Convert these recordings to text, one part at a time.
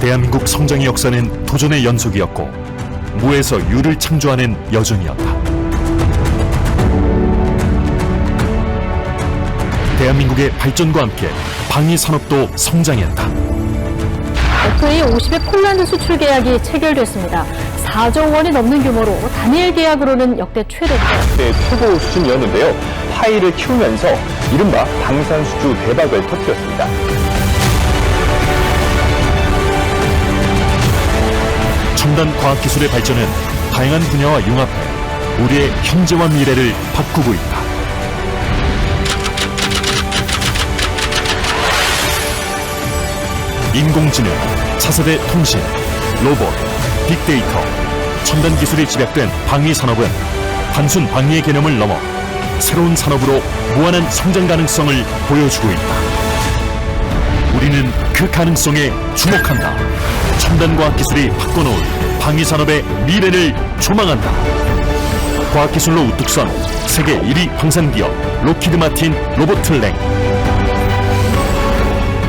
대한민국 성장의 역사는 도전의 연속이었고 무에서 유를 창조하는 여정이었다. 대한민국의 발전과 함께 방위 산업도 성장했다. FA50의 폴란드 수출 계약이 체결됐습니다. 4조 원이 넘는 규모로 단일 계약으로는 역대 최대입니다. 때 최고 수준이었는데요. 파이를 키우면서 이른바 방산 수주 대박을 터뜨렸습니다. 첨단 과학기술의 발전은 다양한 분야와 융합해 우리의 현재와 미래를 바꾸고 있다. 인공지능, 차세대 통신, 로봇, 빅데이터, 첨단 기술이 집약된 방위 산업은 단순 방위의 개념을 넘어 새로운 산업으로 무한한 성장 가능성을 보여주고 있다. 우리는 그 가능성에 주목한다. 첨단 과학기술이 바꿔놓을 방위 산업의 미래를 조망한다. 과학기술로 우뚝 선 세계 1위 방산기업 로키드 마틴 로보틀랭,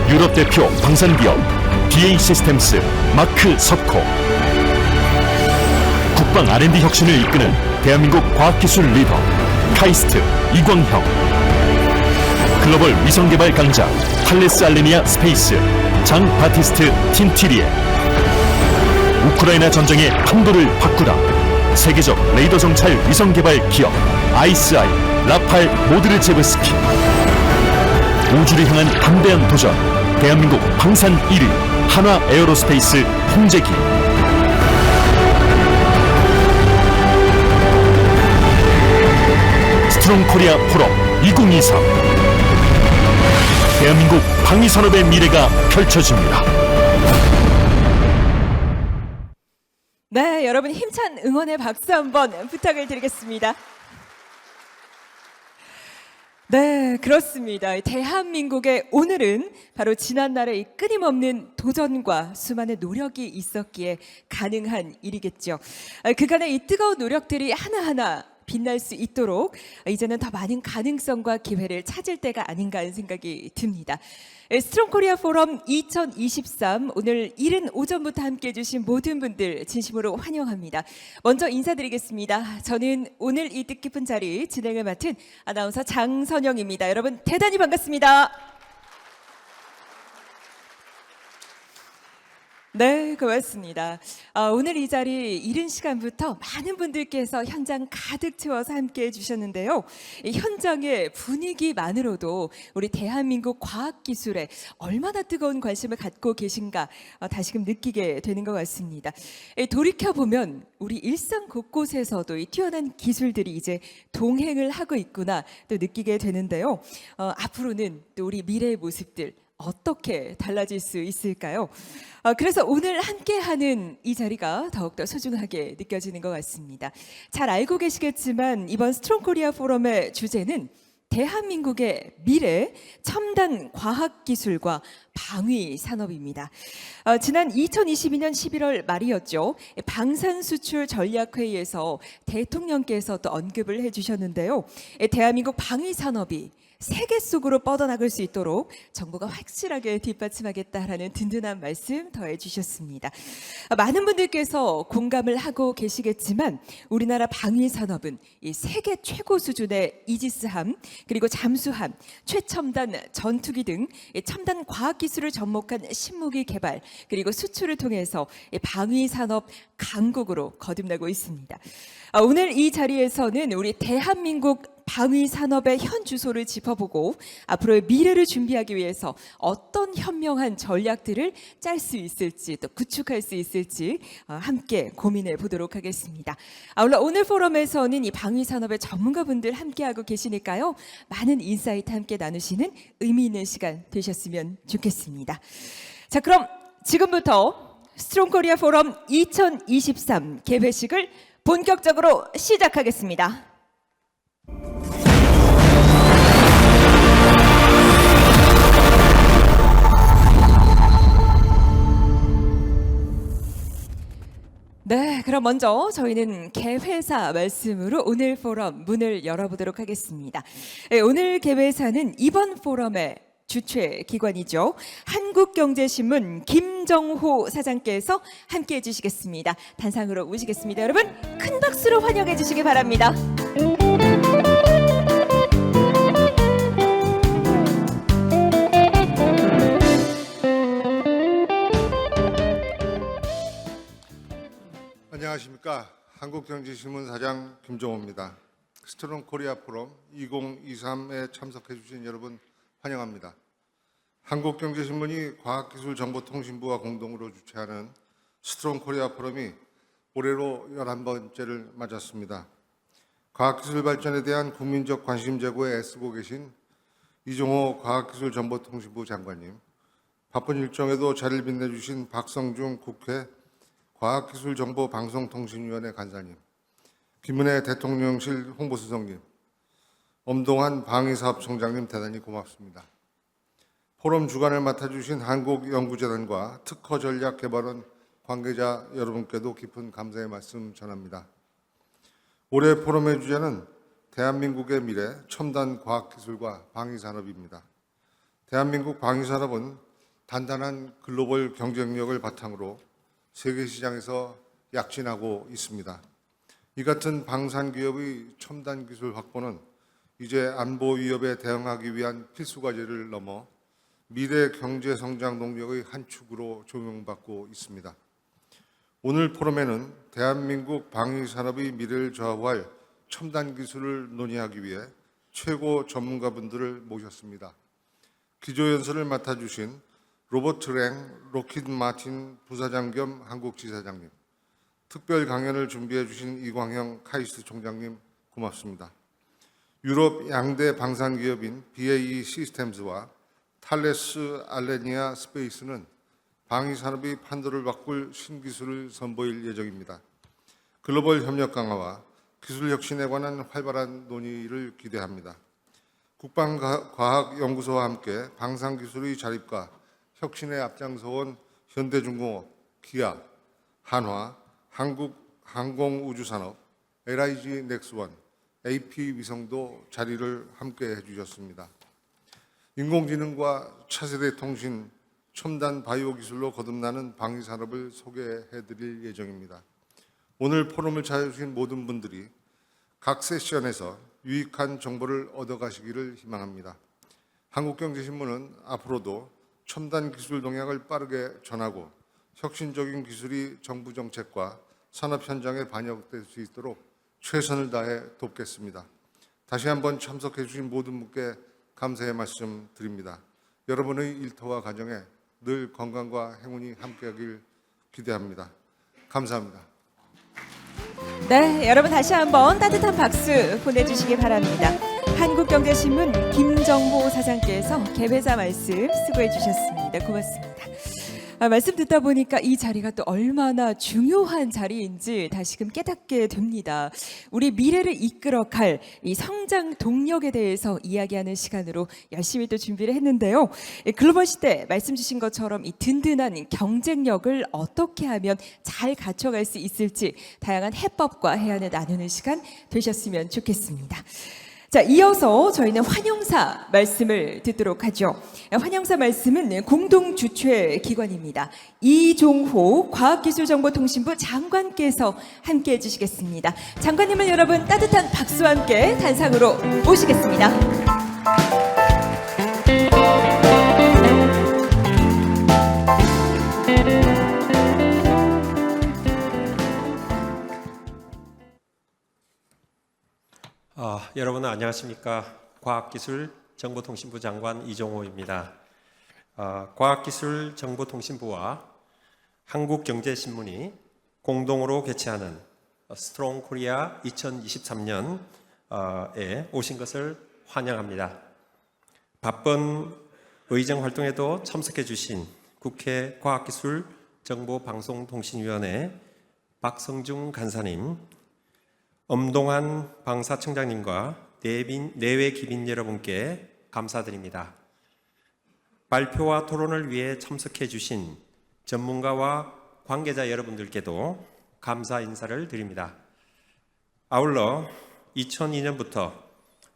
유럽 대표 방산기업 BAE 시스템스 마크 석코, 국방 R&D 혁신을 이끄는 대한민국 과학기술 리더 카이스트 이광형, 글로벌 위성개발 강자 탈레스 알레니아 스페이스 장 바티스트 틴티리에, 우크라이나 전쟁의 판도를 바꾸다 세계적 레이더 정찰 위성개발 기업 아이스아이 라팔 모드르제브스키, 우주를 향한 담대한 도전 대한민국 방산 1위 한화 에어로스페이스 홍재기, 스트롱 코리아 포럼 2023, 대한민국 방위산업의 미래가 펼쳐집니다. 네, 여러분 힘찬 응원의 박수 한번 부탁을 드리겠습니다. 네, 그렇습니다. 대한민국의 오늘은 바로 지난날의 이 끊임없는 도전과 수많은 노력이 있었기에 가능한 일이겠죠. 그간의 이 뜨거운 노력들이 하나하나 빛날 수 있도록 이제는 더 많은 가능성과 기회를 찾을 때가 아닌가 하는 생각이 듭니다. 스트롱 코리아 포럼 2023, 오늘 이른 오전부터 함께해 주신 모든 분들 진심으로 환영합니다. 먼저 인사드리겠습니다. 저는 오늘 이 뜻깊은 자리 진행을 맡은 아나운서 장선영입니다. 여러분 대단히 반갑습니다. 네, 고맙습니다. 오늘 이 자리 이른 시간부터 많은 분들께서 현장 가득 채워서 함께해 주셨는데요. 이 현장의 분위기만으로도 우리 대한민국 과학기술에 얼마나 뜨거운 관심을 갖고 계신가 다시금 느끼게 되는 것 같습니다. 돌이켜보면 우리 일상 곳곳에서도 이 뛰어난 기술들이 이제 동행을 하고 있구나 또 느끼게 되는데요. 앞으로는 또 우리 미래의 모습들 어떻게 달라질 수 있을까요? 그래서 오늘 함께하는 이 자리가 더욱더 소중하게 느껴지는 것 같습니다. 잘 알고 계시겠지만 이번 스트롱 코리아 포럼의 주제는 대한민국의 미래 첨단 과학기술과 방위 산업입니다. 지난 2022년 11월 말이었죠. 방산수출 전략회의에서 대통령께서 또 언급을 해주셨는데요. 대한민국 방위 산업이 세계 속으로 뻗어나갈 수 있도록 정부가 확실하게 뒷받침하겠다라는 든든한 말씀 더해 주셨습니다. 많은 분들께서 공감을 하고 계시겠지만 우리나라 방위 산업은 이 세계 최고 수준의 이지스함 그리고 잠수함, 최첨단 전투기 등 첨단 과학기술을 접목한 신무기 개발 그리고 수출을 통해서 방위 산업 강국으로 거듭나고 있습니다. 오늘 이 자리에서는 우리 대한민국 방위 산업의 현 주소를 짚어보고 앞으로의 미래를 준비하기 위해서 어떤 현명한 전략들을 짤 수 있을지 또 구축할 수 있을지 함께 고민해 보도록 하겠습니다. 아울러 오늘 포럼에서는 이 방위 산업의 전문가분들 함께하고 계시니까요. 많은 인사이트 함께 나누시는 의미 있는 시간 되셨으면 좋겠습니다. 자, 그럼 지금부터 스트롱 코리아 포럼 2023 개회식을 본격적으로 시작하겠습니다. 네, 그럼 먼저 저희는 개회사 말씀으로 오늘 포럼 문을 열어보도록 하겠습니다. 오늘 개회사는 이번 포럼의 주최 기관이죠. 한국경제신문 김정호 사장께서 함께해 주시겠습니다. 단상으로 모시겠습니다. 여러분 큰 박수로 환영해 주시기 바랍니다. 안녕하십니까. 한국경제신문 사장 김정호입니다. 스트롱 코리아 포럼 2023에 참석해 주신 여러분 환영합니다. 한국경제신문이 과학기술정보통신부와 공동으로 주최하는 스트롱 코리아 포럼이 올해로 11번째를 맞았습니다. 과학기술 발전에 대한 국민적 관심 제고에 애쓰고 계신 이종호 과학기술정보통신부 장관님, 바쁜 일정에도 자리를 빛내주신 박성중 국회 과학기술정보방송통신위원회 간사님, 김은혜 대통령실 홍보수석님, 엄동환 방위사업총장님 대단히 고맙습니다. 포럼 주관을 맡아주신 한국연구재단과 특허전략개발원 관계자 여러분께도 깊은 감사의 말씀 전합니다. 올해 포럼의 주제는 대한민국의 미래, 첨단 과학기술과 방위산업입니다. 대한민국 방위산업은 단단한 글로벌 경쟁력을 바탕으로 세계 시장에서 약진하고 있습니다. 이 같은 방산기업의 첨단 기술 확보는 이제 안보 위협에 대응하기 위한 필수 과제를 넘어 미래 경제 성장 동력의 한 축으로 조명받고 있습니다. 오늘 포럼에는 대한민국 방위산업의 미래를 좌우할 첨단 기술을 논의하기 위해 최고 전문가분들을 모셨습니다. 기조연설을 맡아주신 로버트 랭 로키드 마틴 부사장 겸 한국지사장님, 특별 강연을 준비해 주신 이광형 카이스트 총장님 고맙습니다. 유럽 양대 방산기업인 BAE 시스템즈와 탈레스 알레니아 스페이스는 방위산업의 판도를 바꿀 신기술을 선보일 예정입니다. 글로벌 협력 강화와 기술 혁신에 관한 활발한 논의를 기대합니다. 국방과학연구소와 함께 방산기술의 자립과 혁신에 앞장서온 현대중공업, 기아, 한화, 한국항공우주산업, LIG 넥스원, AP위성도 자리를 함께 해주셨습니다. 인공지능과 차세대 통신, 첨단 바이오 기술로 거듭나는 방위산업을 소개해드릴 예정입니다. 오늘 포럼을 찾아주신 모든 분들이 각 세션에서 유익한 정보를 얻어가시기를 희망합니다. 한국경제신문은 앞으로도 첨단 기술 동향을 빠르게 전하고 혁신적인 기술이 정부 정책과 산업 현장에 반영될 수 있도록 최선을 다해 돕겠습니다. 다시 한번 참석해 주신 모든 분께 감사의 말씀 드립니다. 여러분의 일터와 가정에 늘 건강과 행운이 함께하길 기대합니다. 감사합니다. 네, 여러분 다시 한번 따뜻한 박수 보내주시기 바랍니다. 한국경제신문 김정호 사장께서 개회자 말씀 수고해 주셨습니다. 고맙습니다. 말씀 듣다 보니까 이 자리가 또 얼마나 중요한 자리인지 다시금 깨닫게 됩니다. 우리 미래를 이끌어갈 이 성장 동력에 대해서 이야기하는 시간으로 열심히 또 준비를 했는데요. 글로벌 시대 말씀 주신 것처럼 이 든든한 경쟁력을 어떻게 하면 잘 갖춰갈 수 있을지 다양한 해법과 해안을 나누는 시간 되셨으면 좋겠습니다. 자, 이어서 저희는 환영사 말씀을 듣도록 하죠. 환영사 말씀은 공동 주최 기관입니다. 이종호 과학기술정보통신부 장관께서 함께 해주시겠습니다. 장관님을 여러분 따뜻한 박수와 함께 단상으로 모시겠습니다. 여러분 안녕하십니까. 과학기술정보통신부 장관 이종호입니다. 과학기술정보통신부와 한국경제신문이 공동으로 개최하는 스트롱 코리아 2023년에 오신 것을 환영합니다. 바쁜 의정 활동에도 참석해 주신 국회 과학기술정보방송통신위원회 박성중 간사님, 엄동환 방사청장님과 내외 기빈 여러분께 감사드립니다. 발표와 토론을 위해 참석해 주신 전문가와 관계자 여러분들께도 감사 인사를 드립니다. 아울러 2002년부터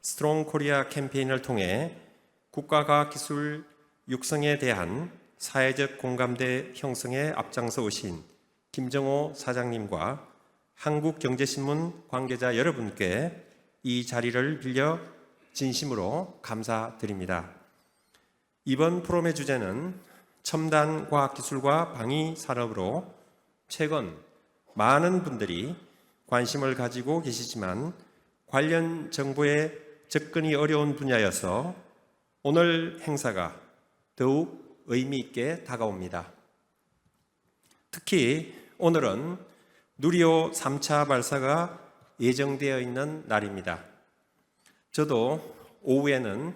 스트롱 코리아 캠페인을 통해 국가과학기술 육성에 대한 사회적 공감대 형성에 앞장서 오신 김정호 사장님과 한국경제신문 관계자 여러분께 이 자리를 빌려 진심으로 감사드립니다. 이번 포럼의 주제는 첨단 과학기술과 방위산업으로 최근 많은 분들이 관심을 가지고 계시지만 관련 정보에 접근이 어려운 분야여서 오늘 행사가 더욱 의미 있게 다가옵니다. 특히 오늘은 누리호 3차 발사가 예정되어 있는 날입니다. 저도 오후에는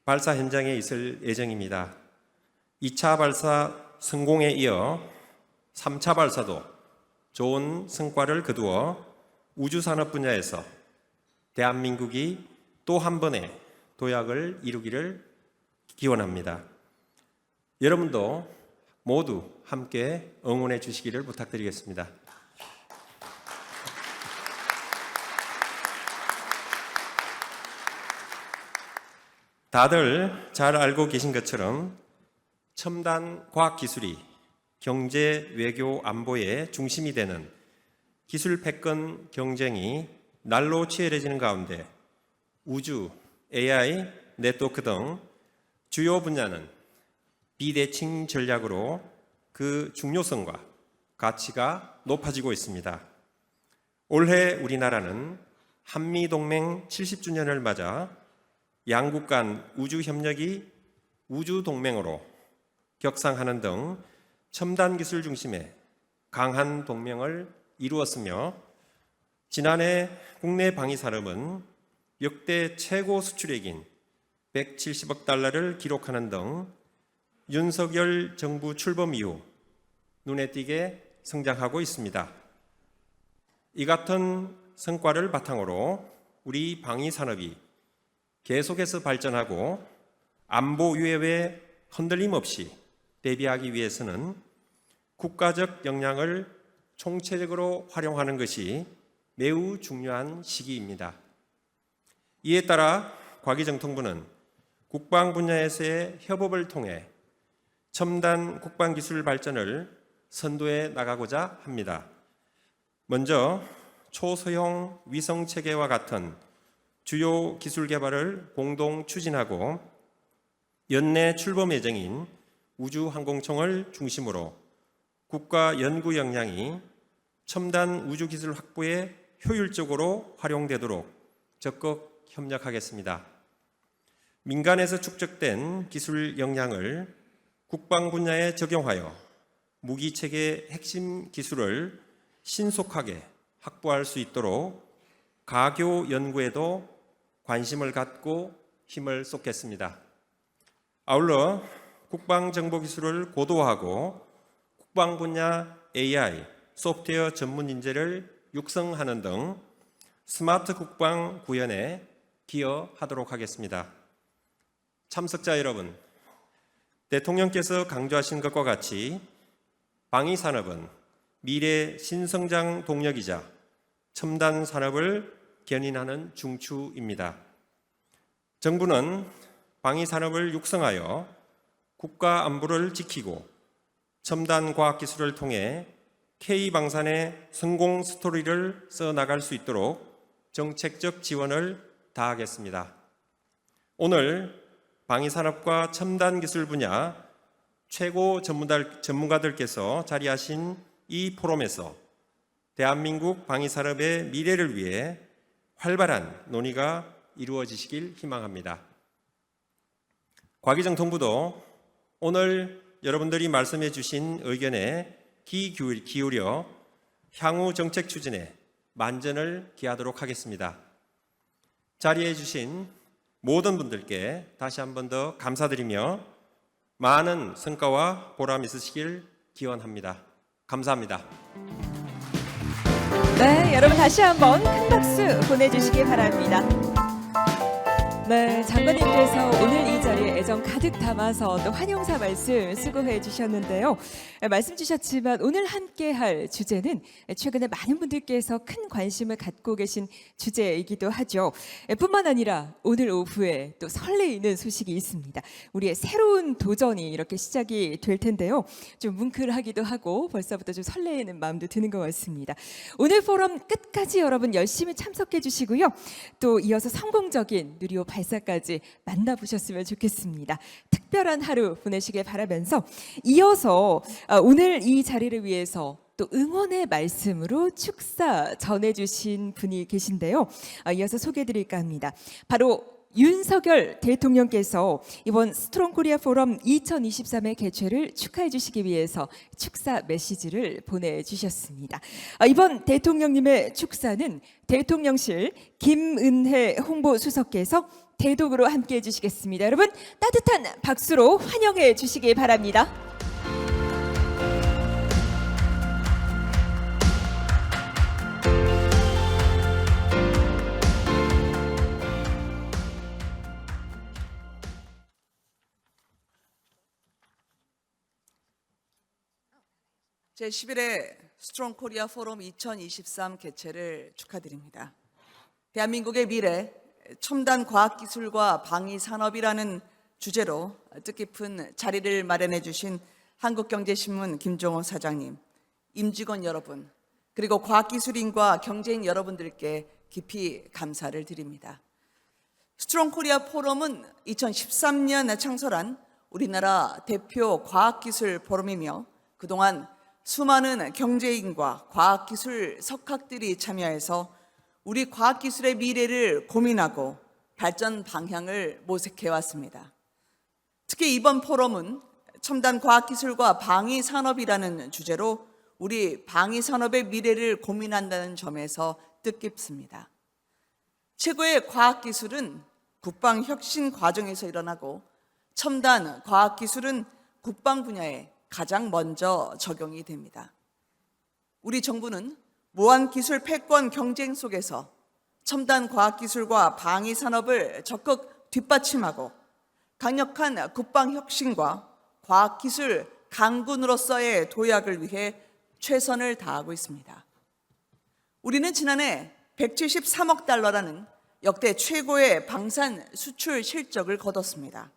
발사 현장에 있을 예정입니다. 2차 발사 성공에 이어 3차 발사도 좋은 성과를 거두어 우주산업 분야에서 대한민국이 또 한 번의 도약을 이루기를 기원합니다. 여러분도 모두 함께 응원해 주시기를 부탁드리겠습니다. 다들 잘 알고 계신 것처럼 첨단 과학기술이 경제, 외교, 안보의 중심이 되는 기술 패권 경쟁이 날로 치열해지는 가운데 우주, AI, 네트워크 등 주요 분야는 비대칭 전략으로 그 중요성과 가치가 높아지고 있습니다. 올해 우리나라는 한미동맹 70주년을 맞아 양국 간 우주협력이 우주동맹으로 격상하는 등 첨단 기술 중심의 강한 동맹을 이루었으며 지난해 국내 방위산업은 역대 최고 수출액인 170억 달러를 기록하는 등 윤석열 정부 출범 이후 눈에 띄게 성장하고 있습니다. 이 같은 성과를 바탕으로 우리 방위산업이 계속해서 발전하고 안보 위협에 흔들림 없이 대비하기 위해서는 국가적 역량을 총체적으로 활용하는 것이 매우 중요한 시기입니다. 이에 따라 과기정통부는 국방 분야에서의 협업을 통해 첨단 국방기술 발전을 선도해 나가고자 합니다. 먼저 초소형 위성체계와 같은 주요 기술 개발을 공동 추진하고 연내 출범 예정인 우주항공청을 중심으로 국가 연구 역량이 첨단 우주기술 확보에 효율적으로 활용되도록 적극 협력하겠습니다. 민간에서 축적된 기술 역량을 국방 분야에 적용하여 무기체계 핵심 기술을 신속하게 확보할 수 있도록 가교 연구에도 관심을 갖고 힘을 쏟겠습니다. 아울러 국방정보기술을 고도화하고 국방 분야 AI, 소프트웨어 전문 인재를 육성하는 등 스마트 국방 구현에 기여하도록 하겠습니다. 참석자 여러분, 대통령께서 강조하신 것과 같이 방위산업은 미래 신성장 동력이자 첨단 산업을 견인하는 중추입니다. 정부는 방위산업을 육성하여 국가 안보를 지키고 첨단 과학기술을 통해 K방산의 성공 스토리를 써나갈 수 있도록 정책적 지원을 다하겠습니다. 오늘 방위산업과 첨단기술 분야 최고 전문가들께서 자리하신 이 포럼에서 대한민국 방위산업의 미래를 위해 활발한 논의가 이루어지시길 희망합니다. 과기정통부도 오늘 여러분들이 말씀해 주신 의견에 귀 기울여 향후 정책 추진에 만전을 기하도록 하겠습니다. 자리해 주신 모든 분들께 다시 한 번 더 감사드리며 많은 성과와 보람 있으시길 기원합니다. 감사합니다. 네, 여러분 다시 한번 큰 박수 보내주시기 바랍니다. 네, 장관님께서 오늘 이 자리에 애정 가득 담아서 또 환영사 말씀 수고해 주셨는데요. 말씀 주셨지만 오늘 함께할 주제는 최근에 많은 분들께서 큰 관심을 갖고 계신 주제이기도 하죠. 뿐만 아니라 오늘 오후에 또 설레이는 소식이 있습니다. 우리의 새로운 도전이 이렇게 시작이 될 텐데요. 좀 뭉클하기도 하고 벌써부터 좀 설레이는 마음도 드는 것 같습니다. 오늘 포럼 끝까지 여러분 열심히 참석해 주시고요. 또 이어서 성공적인 누리호 발사까지 만나보셨으면 좋겠습니다. 특별한 하루 보내시길 바라면서 이어서 오늘 이 자리를 위해서 또 응원의 말씀으로 축사 전해주신 분이 계신데요. 이어서 소개해드릴까 합니다. 바로 윤석열 대통령께서 이번 스트롱 코리아 포럼 2023의 개최를 축하해 주시기 위해서 축사 메시지를 보내주셨습니다. 이번 대통령님의 축사는 대통령실 김은혜 홍보수석께서 대독으로 함께해 주시겠습니다. 여러분 따뜻한 박수로 환영해 주시기 바랍니다. 제11회 스트롱 코리아 포럼 2023 개최를 축하드립니다. 대한민국의 미래, 첨단 과학기술과 방위산업이라는 주제로 뜻깊은 자리를 마련해 주신 한국경제신문 김종호 사장님, 임직원 여러분, 그리고 과학기술인과 경제인 여러분들께 깊이 감사를 드립니다. 스트롱 코리아 포럼은 2013년 창설한 우리나라 대표 과학기술 포럼이며 그동안 수많은 경제인과 과학기술 석학들이 참여해서 우리 과학기술의 미래를 고민하고 발전 방향을 모색해 왔습니다. 특히 이번 포럼은 첨단 과학기술과 방위산업이라는 주제로 우리 방위산업의 미래를 고민한다는 점에서 뜻깊습니다. 최고의 과학기술은 국방혁신 과정에서 일어나고 첨단 과학기술은 국방 분야에 가장 먼저 적용이 됩니다. 우리 정부는 무한기술 패권 경쟁 속에서 첨단 과학기술과 방위산업을 적극 뒷받침하고 강력한 국방혁신과 과학기술 강군으로서의 도약을 위해 최선을 다하고 있습니다. 우리는 지난해 173억 달러라는 역대 최고의 방산 수출 실적을 거뒀습니다.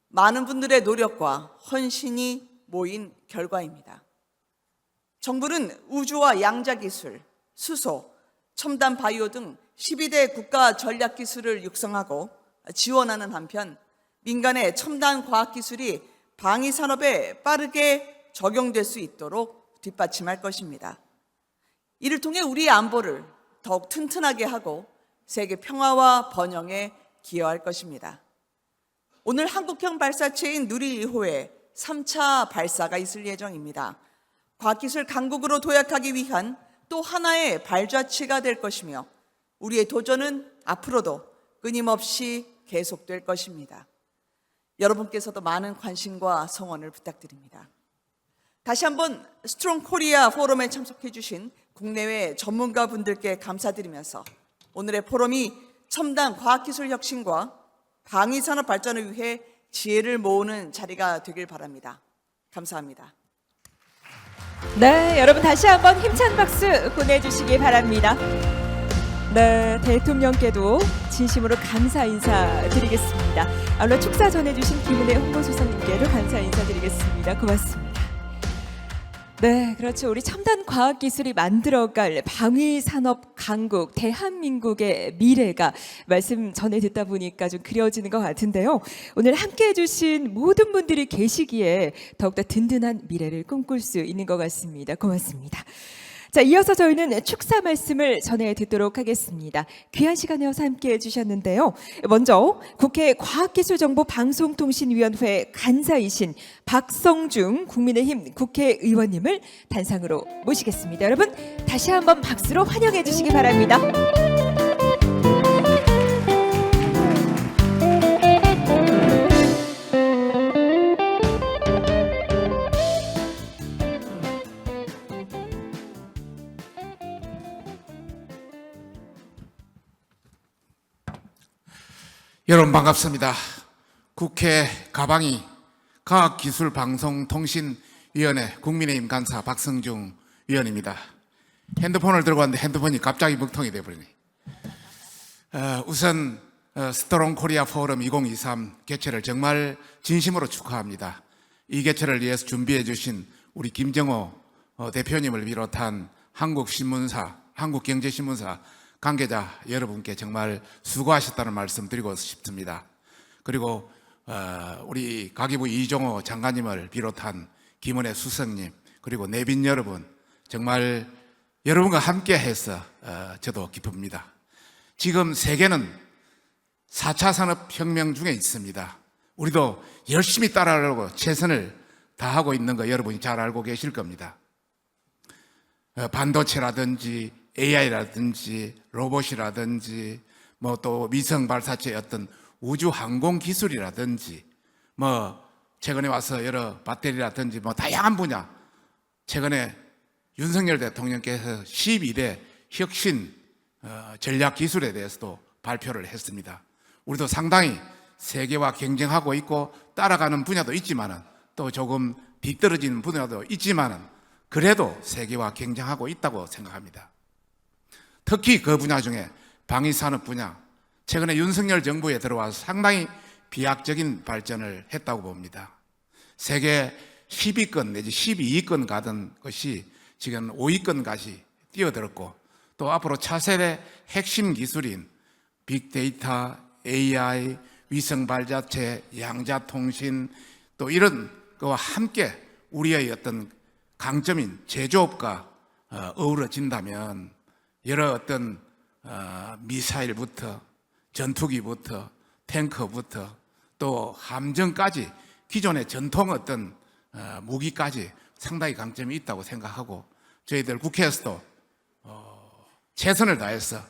많은 분들의 노력과 헌신이 모인 결과입니다. 정부는 우주와 양자기술, 수소, 첨단 바이오 등 12대 국가 전략기술을 육성하고 지원하는 한편 민간의 첨단 과학기술이 방위산업에 빠르게 적용될 수 있도록 뒷받침할 것입니다. 이를 통해 우리의 안보를 더욱 튼튼하게 하고 세계 평화와 번영에 기여할 것입니다. 오늘 한국형 발사체인 누리호에 3차 발사가 있을 예정입니다. 과학기술 강국으로 도약하기 위한 또 하나의 발자취가 될 것이며 우리의 도전은 앞으로도 끊임없이 계속될 것입니다. 여러분께서도 많은 관심과 성원을 부탁드립니다. 다시 한번 스트롱 코리아 포럼에 참석해 주신 국내외 전문가분들께 감사드리면서 오늘의 포럼이 첨단 과학기술 혁신과 방위산업 발전을 위해 지혜를 모으는 자리가 되길 바랍니다. 감사합니다. 네, 여러분 다시 한번 힘찬 박수 보내주시기 바랍니다. 네, 대통령께도 진심으로 감사 인사드리겠습니다. 아울러 축사 전해주신 김은혜 홍보수석님께도 감사 인사드리겠습니다. 고맙습니다. 네, 그렇죠. 우리 첨단 과학기술이 만들어갈 방위산업 강국, 대한민국의 미래가 말씀 전해 듣다 보니까 좀 그려지는 것 같은데요. 오늘 함께 해주신 모든 분들이 계시기에 더욱더 든든한 미래를 꿈꿀 수 있는 것 같습니다. 고맙습니다. 자, 이어서 저희는 축사 말씀을 전해 듣도록 하겠습니다. 귀한 시간 내어서 함께 해주셨는데요. 먼저 국회 과학기술정보방송통신위원회 간사이신 박성중 국민의힘 국회의원님을 단상으로 모시겠습니다. 여러분 다시 한번 박수로 환영해 주시기 바랍니다. 여러분 반갑습니다. 국회 가방위 과학기술방송통신위원회 국민의힘 간사 박성중 위원입니다. 핸드폰을 들고 왔는데 핸드폰이 갑자기 먹통이 돼버리네. 우선 스트롱 코리아 포럼 2023 개최를 정말 진심으로 축하합니다. 이 개최를 위해서 준비해 주신 우리 김정호 대표님을 비롯한 한국신문사, 한국경제신문사 관계자 여러분께 정말 수고하셨다는 말씀 드리고 싶습니다. 그리고 우리 가기부 이종호 장관님을 비롯한 김은혜 수석님, 그리고 내빈 여러분, 정말 여러분과 함께 해서 저도 기쁩니다. 지금 세계는 4차 산업혁명 중에 있습니다. 우리도 열심히 따라하려고 최선을 다하고 있는 거 여러분이 잘 알고 계실 겁니다. 반도체라든지 AI라든지 로봇이라든지 뭐 또 위성 발사체의 어떤 우주 항공 기술이라든지 뭐 최근에 와서 여러 배터리라든지 뭐 다양한 분야, 최근에 윤석열 대통령께서 12대 혁신 전략 기술에 대해서도 발표를 했습니다. 우리도 상당히 세계와 경쟁하고 있고 따라가는 분야도 있지만은 또 조금 뒤떨어지는 분야도 있지만은 그래도 세계와 경쟁하고 있다고 생각합니다. 특히 그 분야 중에 방위산업 분야, 최근에 윤석열 정부에 들어와서 상당히 비약적인 발전을 했다고 봅니다. 세계 10위권 내지 12위권 가던 것이 지금 5위권까지 뛰어들었고, 또 앞으로 차세대 핵심 기술인 빅데이터, AI, 위성 발자체, 양자통신, 또 이런 거와 함께 우리의 어떤 강점인 제조업과 어우러진다면 여러 어떤 미사일부터 전투기부터 탱커부터 또 함정까지 기존의 전통 어떤 무기까지 상당히 강점이 있다고 생각하고, 저희들 국회에서도 최선을 다해서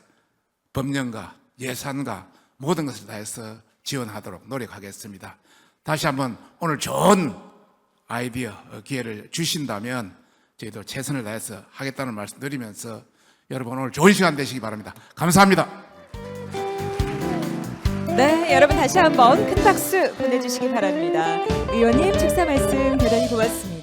법령과 예산과 모든 것을 다해서 지원하도록 노력하겠습니다. 다시 한번 오늘 좋은 아이디어 기회를 주신다면 저희도 최선을 다해서 하겠다는 말씀 드리면서 여러분 오늘 좋은 시간 되시기 바랍니다. 감사합니다. 네, 여러분 다시 한번 큰 박수 보내주시기 바랍니다. 의원님 축사 말씀 대단히 고맙습니다.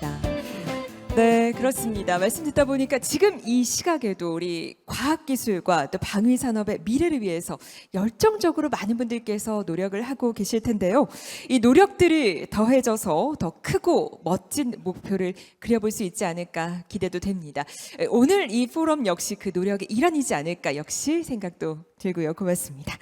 네, 그렇습니다. 말씀 듣다 보니까 지금 이 시각에도 우리 과학기술과 또 방위산업의 미래를 위해서 열정적으로 많은 분들께서 노력을 하고 계실 텐데요. 이 노력들이 더해져서 더 크고 멋진 목표를 그려볼 수 있지 않을까 기대도 됩니다. 오늘 이 포럼 역시 그 노력의 일환이지 않을까 역시 생각도 들고요. 고맙습니다.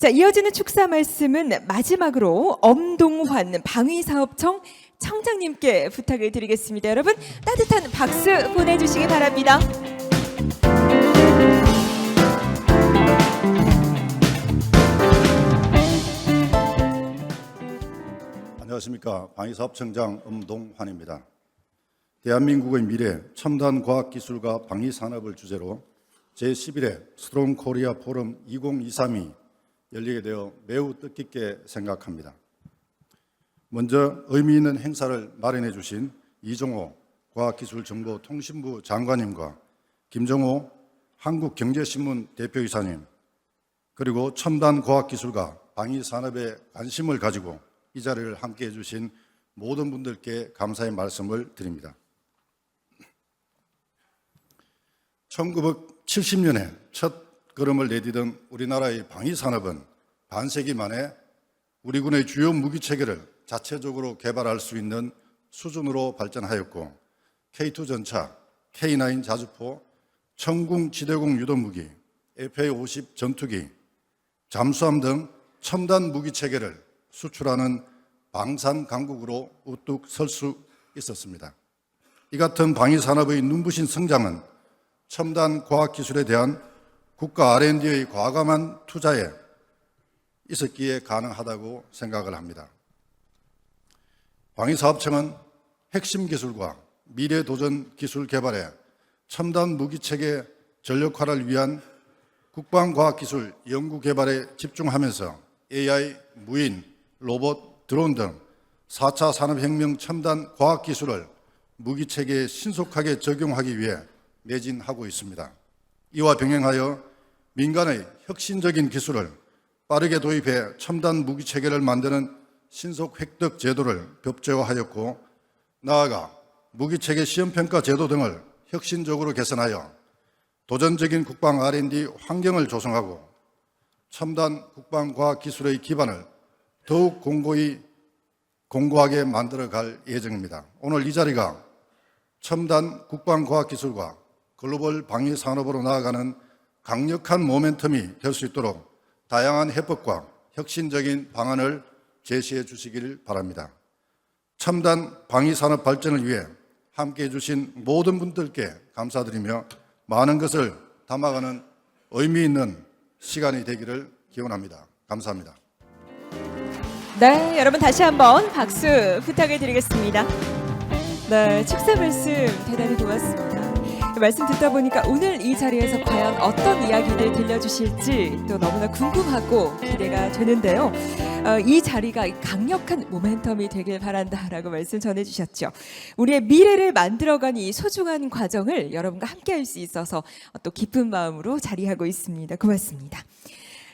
자, 이어지는 축사 말씀은 마지막으로 엄동환 방위사업청 청장님께 부탁을 드리겠습니다. 여러분 따뜻한 박수 보내주시기 바랍니다. 안녕하십니까. 방위사업청장 엄동환입니다. 대한민국의 미래 첨단 과학기술과 방위산업을 주제로 제11회 스트롱 코리아 포럼 2023이 열리게 되어 매우 뜻깊게 생각합니다. 먼저 의미 있는 행사를 마련해 주신 이종호 과학기술정보통신부 장관님과 김정호 한국경제신문 대표이사님, 그리고 첨단 과학기술과 방위산업에 관심을 가지고 이 자리를 함께해 주신 모든 분들께 감사의 말씀을 드립니다. 1970년에 첫 걸음을 내디딘 우리나라의 방위산업은 반세기 만에 우리 군의 주요 무기체계를 자체적으로 개발할 수 있는 수준으로 발전하였고, K2 전차, K9 자주포, 천궁 지대공 유도무기, FA-50 전투기, 잠수함 등 첨단 무기체계를 수출하는 방산 강국으로 우뚝 설 수 있었습니다. 이 같은 방위산업의 눈부신 성장은 첨단 과학기술에 대한 국가 R&D의 과감한 투자에 있었기에 가능하다고 생각을 합니다. 방위사업청은 핵심 기술과 미래도전 기술 개발에 첨단 무기체계 전력화를 위한 국방과학기술 연구개발에 집중하면서 AI, 무인, 로봇, 드론 등 4차 산업혁명 첨단 과학기술을 무기체계에 신속하게 적용하기 위해 매진하고 있습니다. 이와 병행하여 민간의 혁신적인 기술을 빠르게 도입해 첨단 무기 체계를 만드는 신속 획득 제도를 법제화하였고, 나아가 무기 체계 시험평가 제도 등을 혁신적으로 개선하여 도전적인 국방 R&D 환경을 조성하고 첨단 국방과학기술의 기반을 더욱 공고하게 만들어갈 예정입니다. 오늘 이 자리가 첨단 국방과학기술과 글로벌 방위 산업으로 나아가는 강력한 모멘텀이 될 수 있도록 다양한 해법과 혁신적인 방안을 제시해 주시길 바랍니다. 첨단 방위 산업 발전을 위해 함께해 주신 모든 분들께 감사드리며 많은 것을 담아가는 의미 있는 시간이 되기를 기원합니다. 감사합니다. 네, 여러분 다시 한번 박수 부탁을 드리겠습니다. 네, 축사 말씀 대단히 고맙습니다. 말씀 듣다 보니까 오늘 이 자리에서 과연 어떤 이야기들 들려주실지 또 너무나 궁금하고 기대가 되는데요. 이 자리가 강력한 모멘텀이 되길 바란다라고 말씀 전해주셨죠. 우리의 미래를 만들어가는 이 소중한 과정을 여러분과 함께할 수 있어서 또 기쁜 마음으로 자리하고 있습니다. 고맙습니다.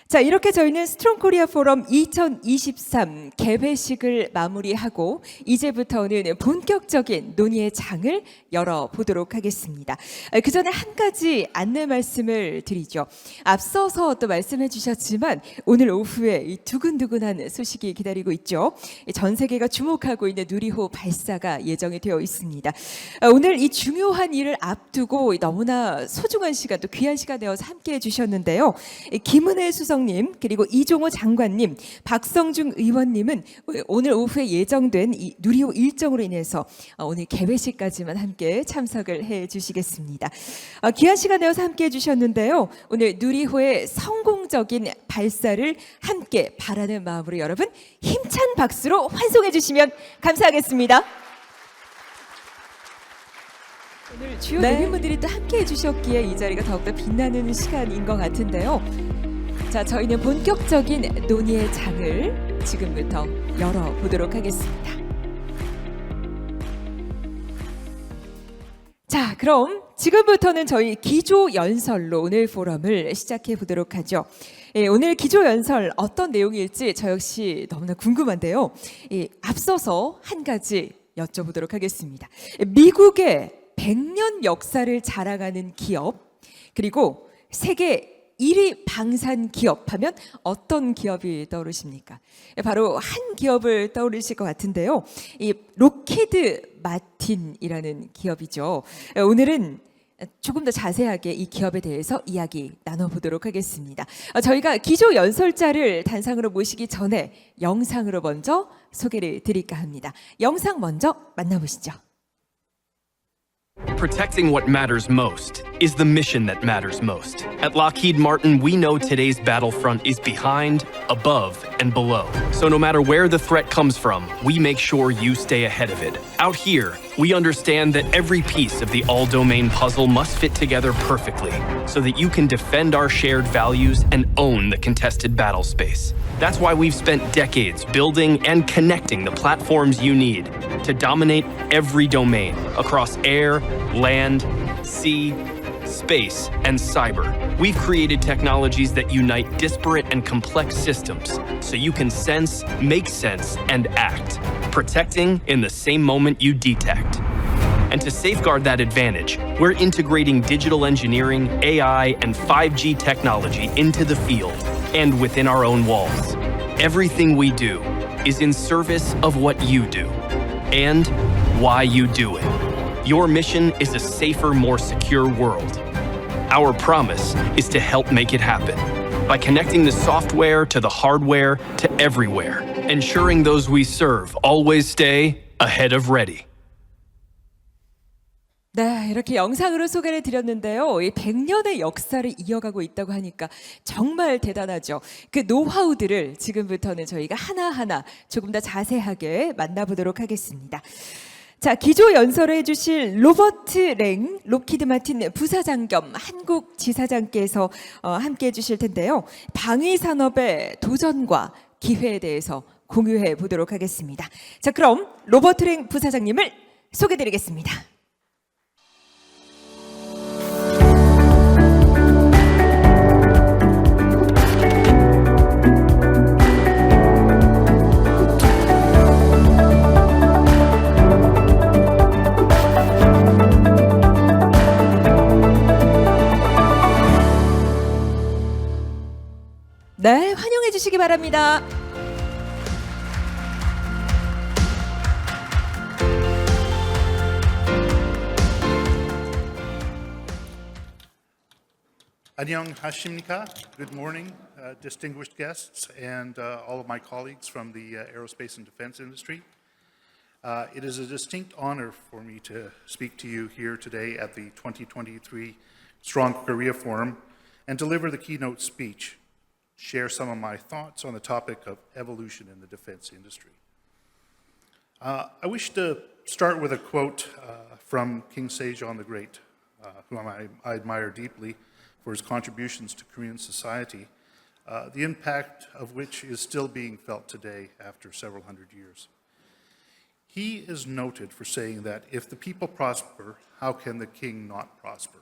자, 이렇게 저희는 스트롱 코리아 포럼 2023 개회식을 마무리하고 이제부터는 본격적인 논의의 장을 열어보도록 하겠습니다. 그 전에 한 가지 안내 말씀을 드리죠. 앞서서 또 말씀해 주셨지만 오늘 오후에 이 두근두근한 소식이 기다리고 있죠. 전 세계가 주목하고 있는 누리호 발사가 예정이 되어 있습니다. 오늘 이 중요한 일을 앞두고 너무나 소중한 시간 또 귀한 시간 되어서 함께해 주셨는데요. 김은혜 수석 님 그리고 이종호 장관님, 박성중 의원님은 오늘 오후에 예정된 이 누리호 일정으로 인해서 오늘 개회식까지만 함께 참석을 해 주시겠습니다. 귀한 시간 내어서 함께 해 주셨는데요. 오늘 누리호의 성공적인 발사를 함께 바라는 마음으로 여러분 힘찬 박수로 환송해 주시면 감사하겠습니다. 오늘 주요 내빈분들이 또 함께 해주셨기에 이 자리가 더욱더 빛나는 시간인 것 같은데요. 자, 저희는 본격적인 논의의 장을 지금부터 열어보도록 하겠습니다. 자, 그럼 지금부터는 저희 기조연설로 오늘 포럼을 시작해 보도록 하죠. 오늘 기조연설 어떤 내용일지 저 역시 너무나 궁금한데요. 앞서서 한 가지 여쭤보도록 하겠습니다. 미국의 100년 역사를 자랑하는 기업, 그리고 세계 1위 방산 기업 하면 어떤 기업이 떠오르십니까? 바로 한 기업을 떠오르실 것 같은데요. 이 록히드 마틴이라는 기업이죠. 오늘은 조금 더 자세하게 이 기업에 대해서 이야기 나눠보도록 하겠습니다. 저희가 기조 연설자를 단상으로 모시기 전에 영상으로 먼저 소개를 드릴까 합니다. 영상 먼저 만나보시죠. Protecting what matters most is the mission that matters most. At Lockheed Martin, we know today's battlefront is behind, above, and below. So no matter where the threat comes from, we make sure you stay ahead of it. Out here, we understand that every piece of the all-domain puzzle must fit together perfectly so that you can defend our shared values and own the contested battle space. That's why we've spent decades building and connecting the platforms you need to dominate every domain across air, land, sea, space, and cyber. We've created technologies that unite disparate and complex systems so you can sense, make sense, and act, protecting in the same moment you detect. And to safeguard that advantage, we're integrating digital engineering, AI, and 5G technology into the field and within our own walls. Everything we do is in service of what you do and why you do it. Your mission is a safer, more secure world. Our promise is to help make it happen by connecting the software to the hardware to everywhere, ensuring those we serve always stay ahead of ready. 네, 이렇게 영상으로 소개를 드렸는데요. 이 100년의 역사를 이어가고 있다고 하니까 정말 대단하죠. 그 노하우들을 지금부터는 저희가 하나하나 조금 더 자세하게 만나보도록 하겠습니다. 자, 기조 연설을 해주실 로버트 랭 록히드 마틴 부사장 겸 한국 지사장께서 함께 해주실 텐데요. 방위 산업의 도전과 기회에 대해서 공유해 보도록 하겠습니다. 자, 그럼 로버트 랭 부사장님을 소개드리겠습니다. 네, 환영해 주시기 바랍니다. Annyeonghasimnika. Good morning, distinguished guests and all of my colleagues from the aerospace and defense industry. It is a distinct honor for me to speak to you here today at the 2023 Strong Korea Forum and deliver the keynote speech, share some of my thoughts on the topic of evolution in the defense industry. I wish to start with a quote from King Sejong the Great, whom I admire deeply for his contributions to Korean society, the impact of which is still being felt today after several hundred years. He is noted for saying that if the people prosper, how can the king not prosper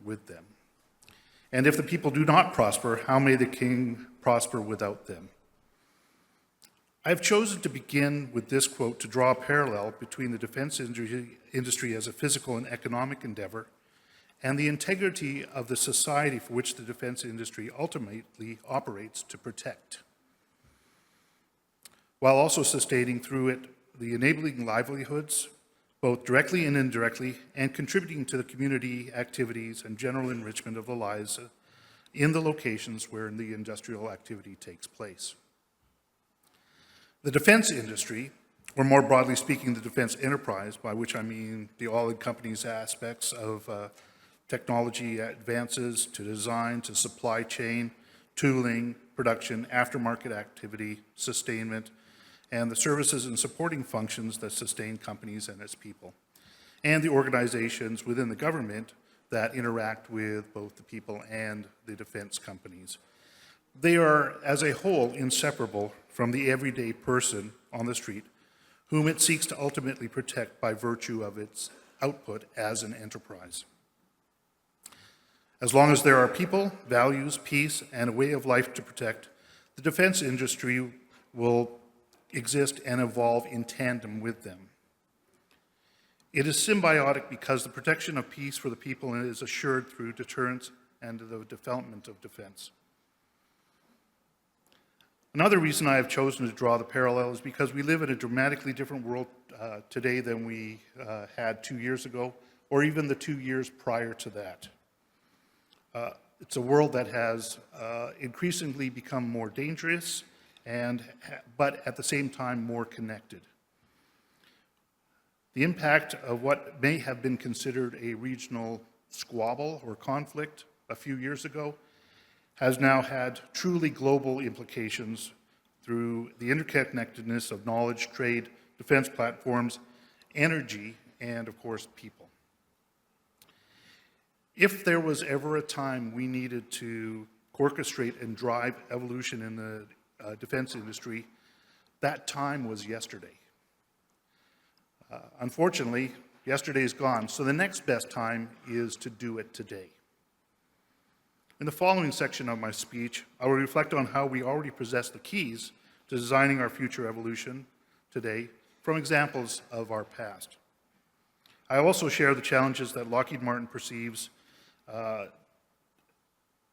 with them? And if the people do not prosper, how may the king prosper without them? I have chosen to begin with this quote to draw a parallel between the defense industry as a physical and economic endeavor and the integrity of the society for which the defense industry ultimately operates to protect, while also sustaining through it the enabling livelihoods, both directly and indirectly, and contributing to the community activities and general enrichment of the lives in the locations where the industrial activity takes place. The defense industry, or more broadly speaking, the defense enterprise, by which I mean the all-encompassing aspects of technology advances to design, to supply chain, tooling, production, aftermarket activity, sustainment, and the services and supporting functions that sustain companies and its people, and the organizations within the government that interact with both the people and the defense companies. They are, as a whole, inseparable from the everyday person on the street, whom it seeks to ultimately protect by virtue of its output as an enterprise. As long as there are people, values, peace, and a way of life to protect, the defense industry will exist and evolve in tandem with them. It is symbiotic because the protection of peace for the people is assured through deterrence and the development of defense. Another reason I have chosen to draw the parallel is because we live in a dramatically different world today than we had 2 years ago, or even the 2 years prior to that. It's a world that has increasingly become more dangerous, but at the same time more connected. The impact of what may have been considered a regional squabble or conflict a few years ago has now had truly global implications through the interconnectedness of knowledge, trade, defense platforms, energy, and of course, people. If there was ever a time we needed to orchestrate and drive evolution in the defense industry, that time was yesterday. Unfortunately, yesterday is gone, so the next best time is to do it today. In the following section of my speech, I will reflect on how we already possess the keys to designing our future evolution today from examples of our past. I also share the challenges that Lockheed Martin perceives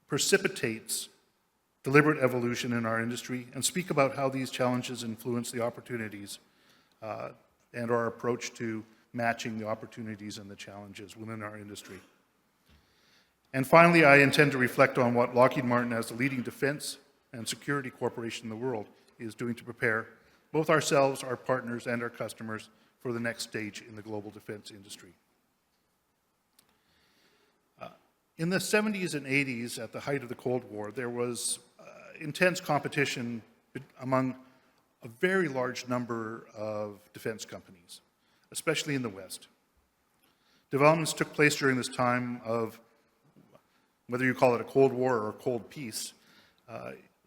precipitates deliberate evolution in our industry and speak about how these challenges influence the opportunities and our approach to matching the opportunities and the challenges within our industry. And finally, I intend to reflect on what Lockheed Martin, as the leading defense and security corporation in the world, is doing to prepare both ourselves, our partners, and our customers for the next stage in the global defense industry. In the 70s and 80s, at the height of the Cold War, there was intense competition among a very large number of defense companies, especially in the West. Developments took place during this time of, whether you call it a Cold War or a Cold Peace,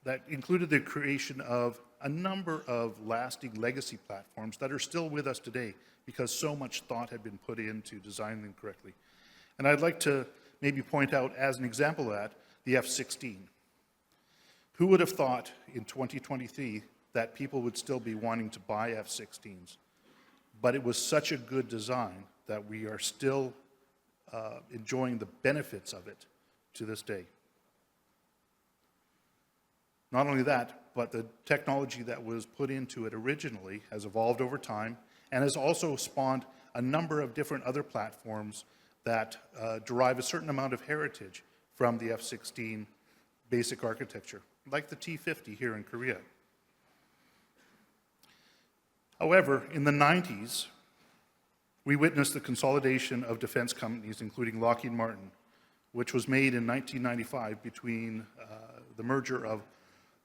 that included the creation of a number of lasting legacy platforms that are still with us today because so much thought had been put into designing them correctly. And I'd like to maybe point out as an example of that, the F-16. Who would have thought in 2023 that people would still be wanting to buy F-16s? But it was such a good design that we are still enjoying the benefits of it to this day. Not only that, but the technology that was put into it originally has evolved over time and has also spawned a number of different other platforms that derive a certain amount of heritage from the F-16 basic architecture, like the T-50 here in Korea. However, in the 90s, we witnessed the consolidation of defense companies, including Lockheed Martin, which was made in 1995 between the merger of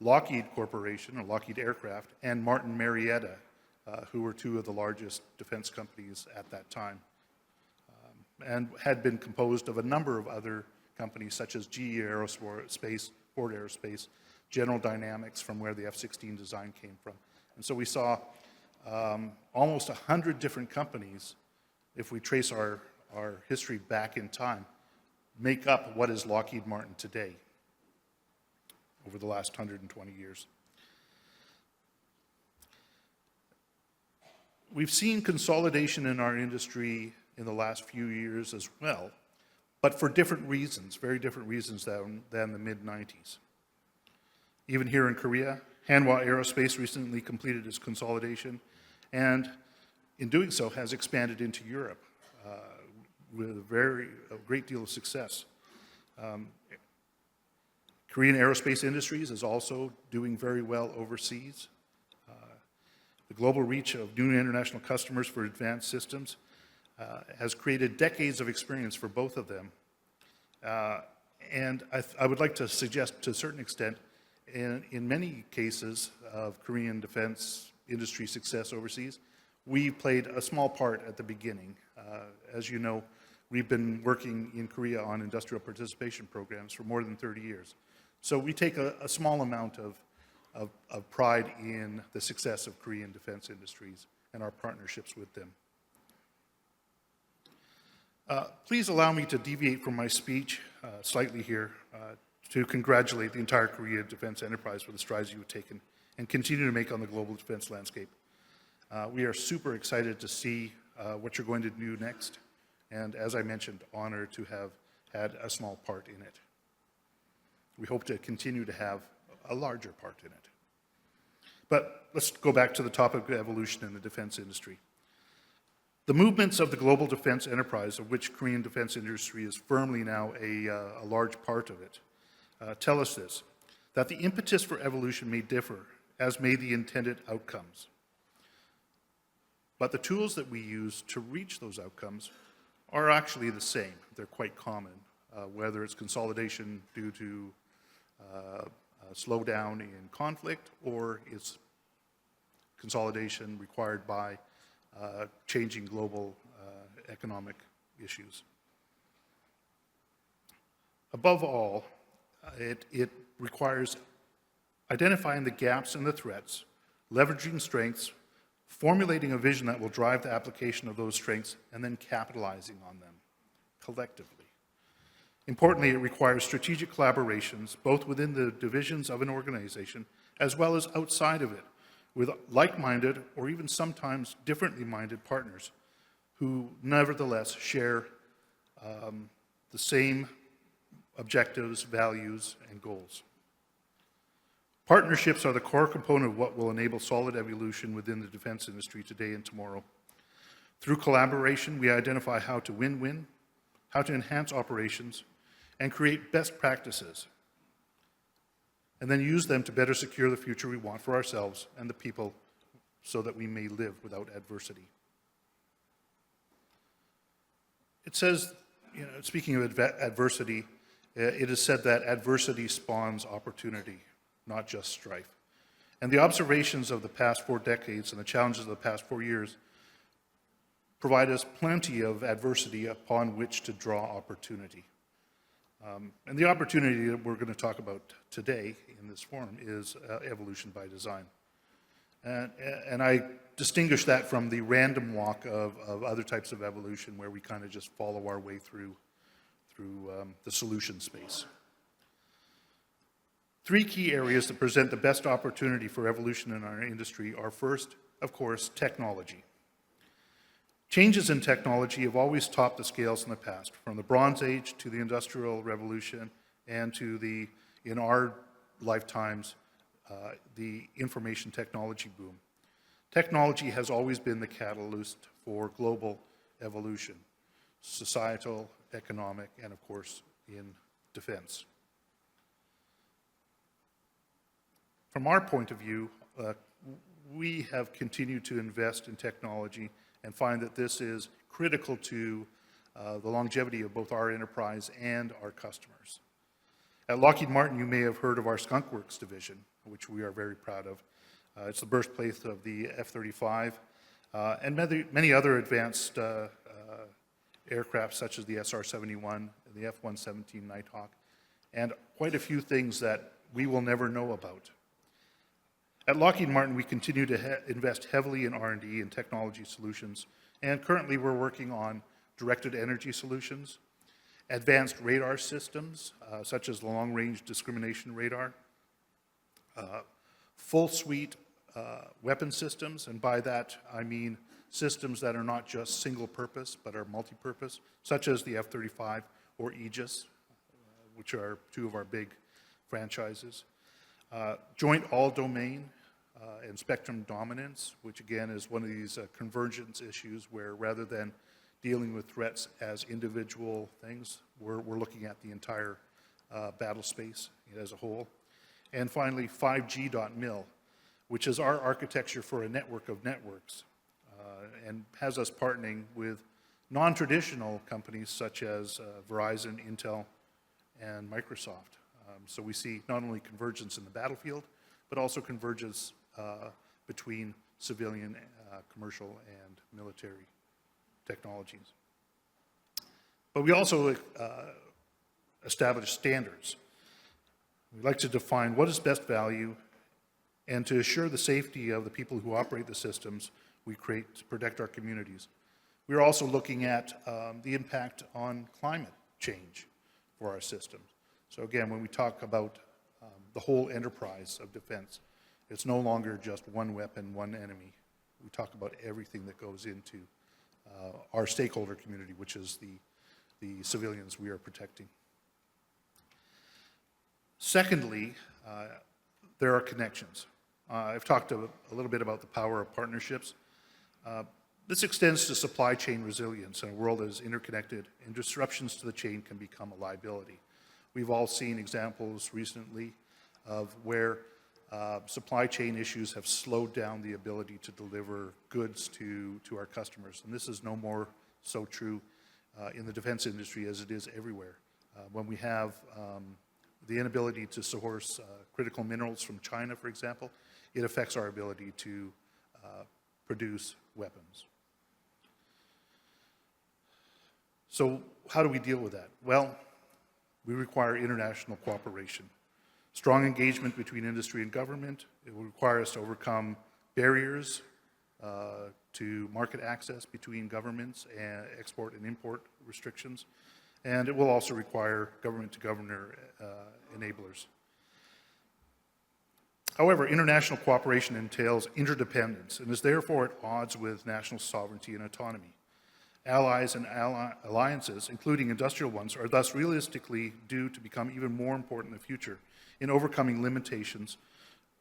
Lockheed Corporation, or Lockheed Aircraft, and Martin Marietta, who were two of the largest defense companies at that time, and had been composed of a number of other companies such as GE Aerospace, Ford Aerospace, General Dynamics, from where the F-16 design came from. And so we saw almost 100 different companies, if we trace our history back in time, make up what is Lockheed Martin today over the last 120 years. We've seen consolidation in our industry in the last few years as well, but for different reasons, very different reasons than the mid-90s. Even here in Korea, Hanwha Aerospace recently completed its consolidation, and in doing so has expanded into Europe with a great deal of success. Korean Aerospace Industries is also doing very well overseas. The global reach of new international customers for advanced systems has created decades of experience for both of them. And I would like to suggest, to a certain extent, in many cases of Korean defense industry success overseas, we played a small part at the beginning. As you know, we've been working in Korea on industrial participation programs for more than 30 years. So we take a small amount of pride in the success of Korean defense industries and our partnerships with them. Please allow me to deviate from my speech slightly here to congratulate the entire Korea defense enterprise for the strides you have taken and continue to make on the global defense landscape. We are super excited to see what you're going to do next, and as I mentioned, honored to have had a small part in it. We hope to continue to have a larger part in it. But let's go back to the topic of evolution in the defense industry. The movements of the global defense enterprise, of which Korean defense industry is firmly now a large part of it, tell us this, that the impetus for evolution may differ, as may the intended outcomes. But the tools that we use to reach those outcomes are actually the same. They're quite common, whether it's consolidation due to slowdown in conflict, or it's consolidation required by changing global economic issues. Above all, it requires identifying the gaps and the threats, leveraging strengths, formulating a vision that will drive the application of those strengths, and then capitalizing on them collectively. Importantly, it requires strategic collaborations, both within the divisions of an organization as well as outside of it, with like-minded or even sometimes differently minded partners who nevertheless share the same objectives, values, and goals. Partnerships are the core component of what will enable solid evolution within the defense industry today and tomorrow. Through collaboration, we identify how to win-win, how to enhance operations, and create best practices, and then use them to better secure the future we want for ourselves and the people so that we may live without adversity. It says, speaking of adversity, it is said that adversity spawns opportunity, not just strife. And the observations of the past 4 decades and the challenges of the past 4 years provide us plenty of adversity upon which to draw opportunity. And the opportunity that we're going to talk about today in this forum is evolution by design. And I distinguish that from the random walk of other types of evolution where we kind of just follow our way through the solution space. 3 key areas that present the best opportunity for evolution in our industry are first, of course, technology. Changes in technology have always topped the scales in the past, from the Bronze Age to the Industrial Revolution and to in our lifetimes, the information technology boom. Technology has always been the catalyst for global evolution, societal, economic, and of course, in defense. From our point of view, we have continued to invest in technology and find that this is critical to the longevity of both our enterprise and our customers. At Lockheed Martin, you may have heard of our Skunk Works division, which we are very proud of. It's the birthplace of the F-35 and many other advanced aircraft such as the SR-71 and the F-117 Nighthawk, and quite a few things that we will never know about. At Lockheed Martin, we continue to invest heavily in R&D and technology solutions, and currently we're working on directed energy solutions, advanced radar systems, such as long-range discrimination radar, full suite weapon systems, and by that I mean systems that are not just single purpose, but are multi-purpose, such as the F-35 or Aegis, which are two of our big franchises. Joint all-domain and spectrum dominance, which again is one of these convergence issues where rather than dealing with threats as individual things, we're looking at the entire battle space as a whole. And finally, 5G.mil, which is our architecture for a network of networks and has us partnering with non-traditional companies such as Verizon, Intel, and Microsoft. So we see not only convergence in the battlefield, but also convergence between civilian, commercial, and military technologies. But we also establish standards. We like to define what is best value, and to assure the safety of the people who operate the systems we create to protect our communities. We're also looking at the impact on climate change for our systems. So again, when we talk about the whole enterprise of defense, it's no longer just one weapon, one enemy. We talk about everything that goes into our stakeholder community, which is the civilians we are protecting. Secondly, there are connections. I've talked a little bit about the power of partnerships. This extends to supply chain resilience in a world that is interconnected, and disruptions to the chain can become a liability. We've all seen examples recently of where supply chain issues have slowed down the ability to deliver goods to our customers. And this is no more so true in the defense industry as it is everywhere. When we have the inability to source critical minerals from China, for example, it affects our ability to produce weapons. So how do we deal with that? Well, we require international cooperation. Strong engagement between industry and government. It will require us to overcome barriers to market access between governments and export and import restrictions. And it will also require government-to-government enablers. However, international cooperation entails interdependence and is therefore at odds with national sovereignty and autonomy. Allies and alliances, including industrial ones, are thus realistically due to become even more important in the future in overcoming limitations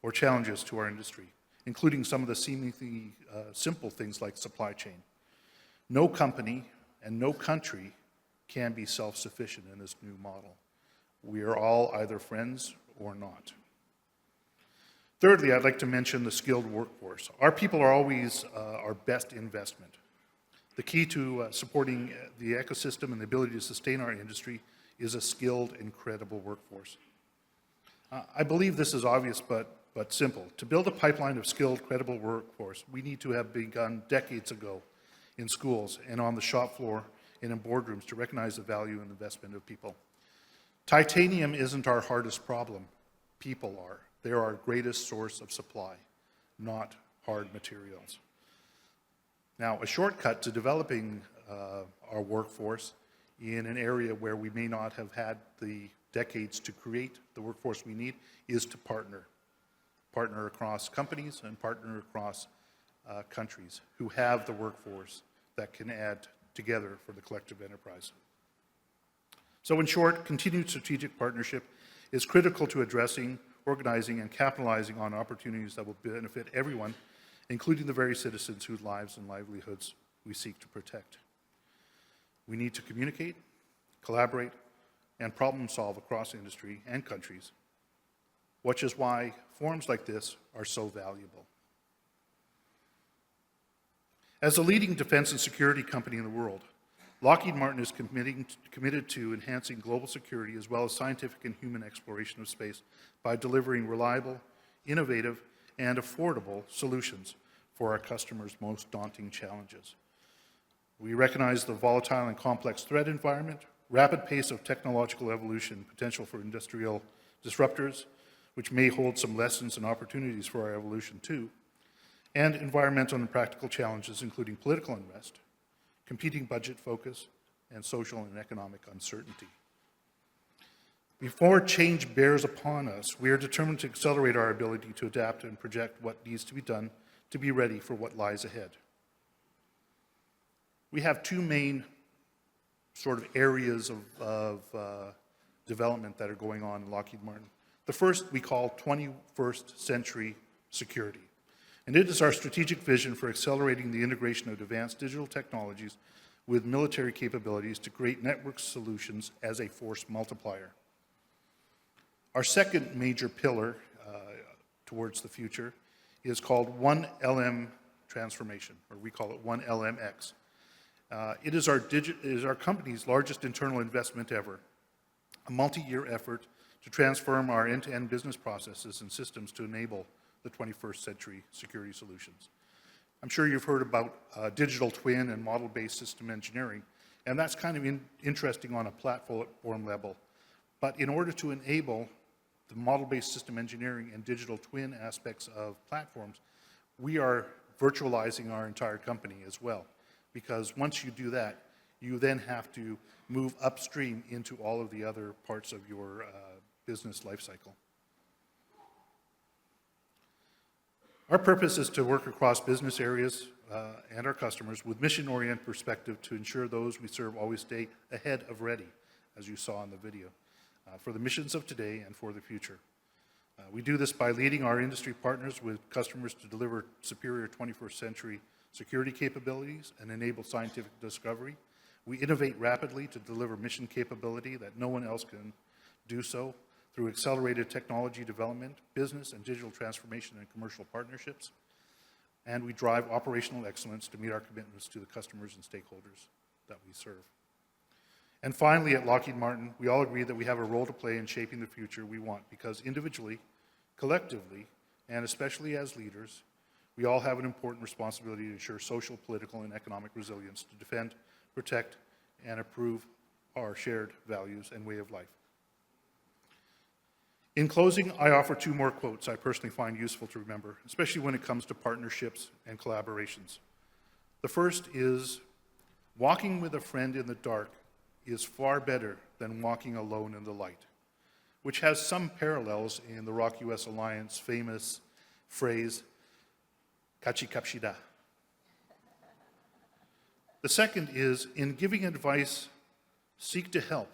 or challenges to our industry, including some of the seemingly simple things like supply chain. No company and no country can be self-sufficient in this new model. We are all either friends or not. Thirdly, I'd like to mention the skilled workforce. Our people are always our best investment. The key to supporting the ecosystem and the ability to sustain our industry is a skilled and credible workforce. I believe this is obvious but simple. To build a pipeline of skilled, credible workforce, we need to have begun decades ago in schools and on the shop floor and in boardrooms to recognize the value and investment of people. Titanium isn't our hardest problem. People are. They're our greatest source of supply, not hard materials. Now, a shortcut to developing our workforce in an area where we may not have had the decades to create the workforce we need is to partner. Partner across companies and partner across countries who have the workforce that can add together for the collective enterprise. So in short, continued strategic partnership is critical to addressing organizing, and capitalizing on opportunities that will benefit everyone, including the very citizens whose lives and livelihoods we seek to protect. We need to communicate, collaborate, and problem solve across industry and countries, which is why forums like this are so valuable. As a leading defense and security company in the world, Lockheed Martin is committed to enhancing global security as well as scientific and human exploration of space by delivering reliable, innovative, and affordable solutions for our customers' most daunting challenges. We recognize the volatile and complex threat environment, rapid pace of technological evolution, potential for industrial disruptors, which may hold some lessons and opportunities for our evolution too, and environmental and practical challenges, including political unrest, competing budget focus, and social and economic uncertainty. Before change bears upon us, we are determined to accelerate our ability to adapt and project what needs to be done to be ready for what lies ahead. We have two main sort of areas of development that are going on in Lockheed Martin. The first we call 21st century security. And it is our strategic vision for accelerating the integration of advanced digital technologies with military capabilities to create network solutions as a force multiplier. Our second major pillar towards the future is called 1LM transformation, or we call it 1LMX. It is our company's largest internal investment ever, a multi-year effort to transform our end-to-end business processes and systems to enable the 21st century security solutions. I'm sure you've heard about digital twin and model-based system engineering, and that's kind of interesting on a platform level. But in order to enable the model-based system engineering and digital twin aspects of platforms, we are virtualizing our entire company as well. Because once you do that, you then have to move upstream into all of the other parts of your business lifecycle. Our purpose is to work across business areas and our customers with mission-oriented perspective to ensure those we serve always stay ahead of ready, as you saw in the video, for the missions of today and for the future. We do this by leading our industry partners with customers to deliver superior 21st century security capabilities and enable scientific discovery. We innovate rapidly to deliver mission capability that no one else can do so through accelerated technology development, business and digital transformation and commercial partnerships. And we drive operational excellence to meet our commitments to the customers and stakeholders that we serve. And finally, at Lockheed Martin, we all agree that we have a role to play in shaping the future we want because individually, collectively, and especially as leaders, we all have an important responsibility to ensure social, political, and economic resilience to defend, protect, and improve our shared values and way of life. In closing, I offer two more quotes I personally find useful to remember, especially when it comes to partnerships and collaborations. The first is, walking with a friend in the dark is far better than walking alone in the light, which has some parallels in the ROK-US Alliance famous phrase, Kachi Kapshida. The second is, in giving advice, seek to help,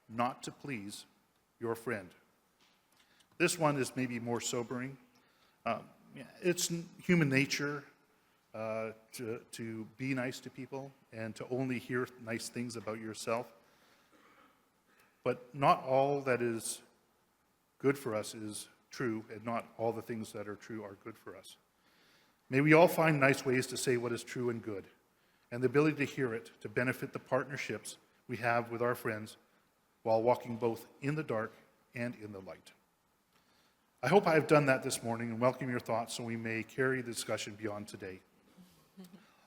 not to please your friend. This one is maybe more sobering. It's human nature to be nice to people and to only hear nice things about yourself. But not all that is good for us is true, and not all the things that are true are good for us. May we all find nice ways to say what is true and good, and the ability to hear it to benefit the partnerships we have with our friends while walking both in the dark and in the light. I hope I have done that this morning and welcome your thoughts so we may carry the discussion beyond today.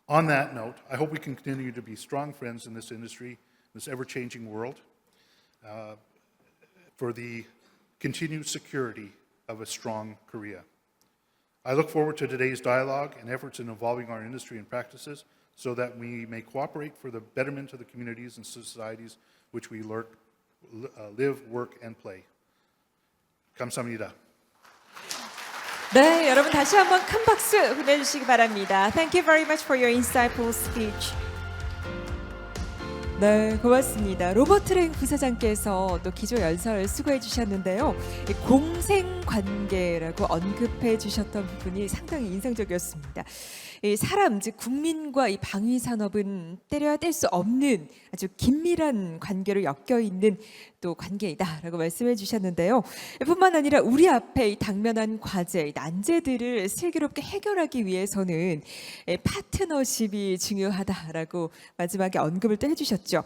On that note, I hope we can continue to be strong friends in this industry, this ever-changing world, for the continued security of a strong Korea. I look forward to today's dialogue and efforts in evolving our industry and practices so that we may cooperate for the betterment of the communities and societies which we live, work, and play. 감사합니다. 네, 여러분 다시 한번 큰 박수 보내주시기 바랍니다. Thank you very much for your insightful speech. 네, 고맙습니다. 로버트랭 부사장께서 또 기조 연설 수고해 주셨는데요. 이 공생관계라고 언급해 주셨던 부분이 상당히 인상적이었습니다. 이 사람, 즉 국민과 이 방위 산업은 떼려야 뗄 수 없는 아주 긴밀한 관계로 엮여 있는 또 관계이다라고 말씀해 주셨는데요. 뿐만 아니라 우리 앞에 이 당면한 과제, 이 난제들을 슬기롭게 해결하기 위해서는 파트너십이 중요하다라고 마지막에 언급을 또 해주셨죠.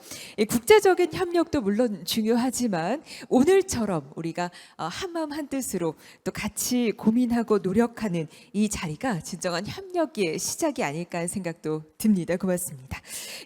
국제적인 협력도 물론 중요하지만 오늘처럼 우리가 한마음 한뜻으로 또 같이 고민하고 노력하는 이 자리가 진정한 협력의 시작이 아닐까 하는 생각도 듭니다. 고맙습니다.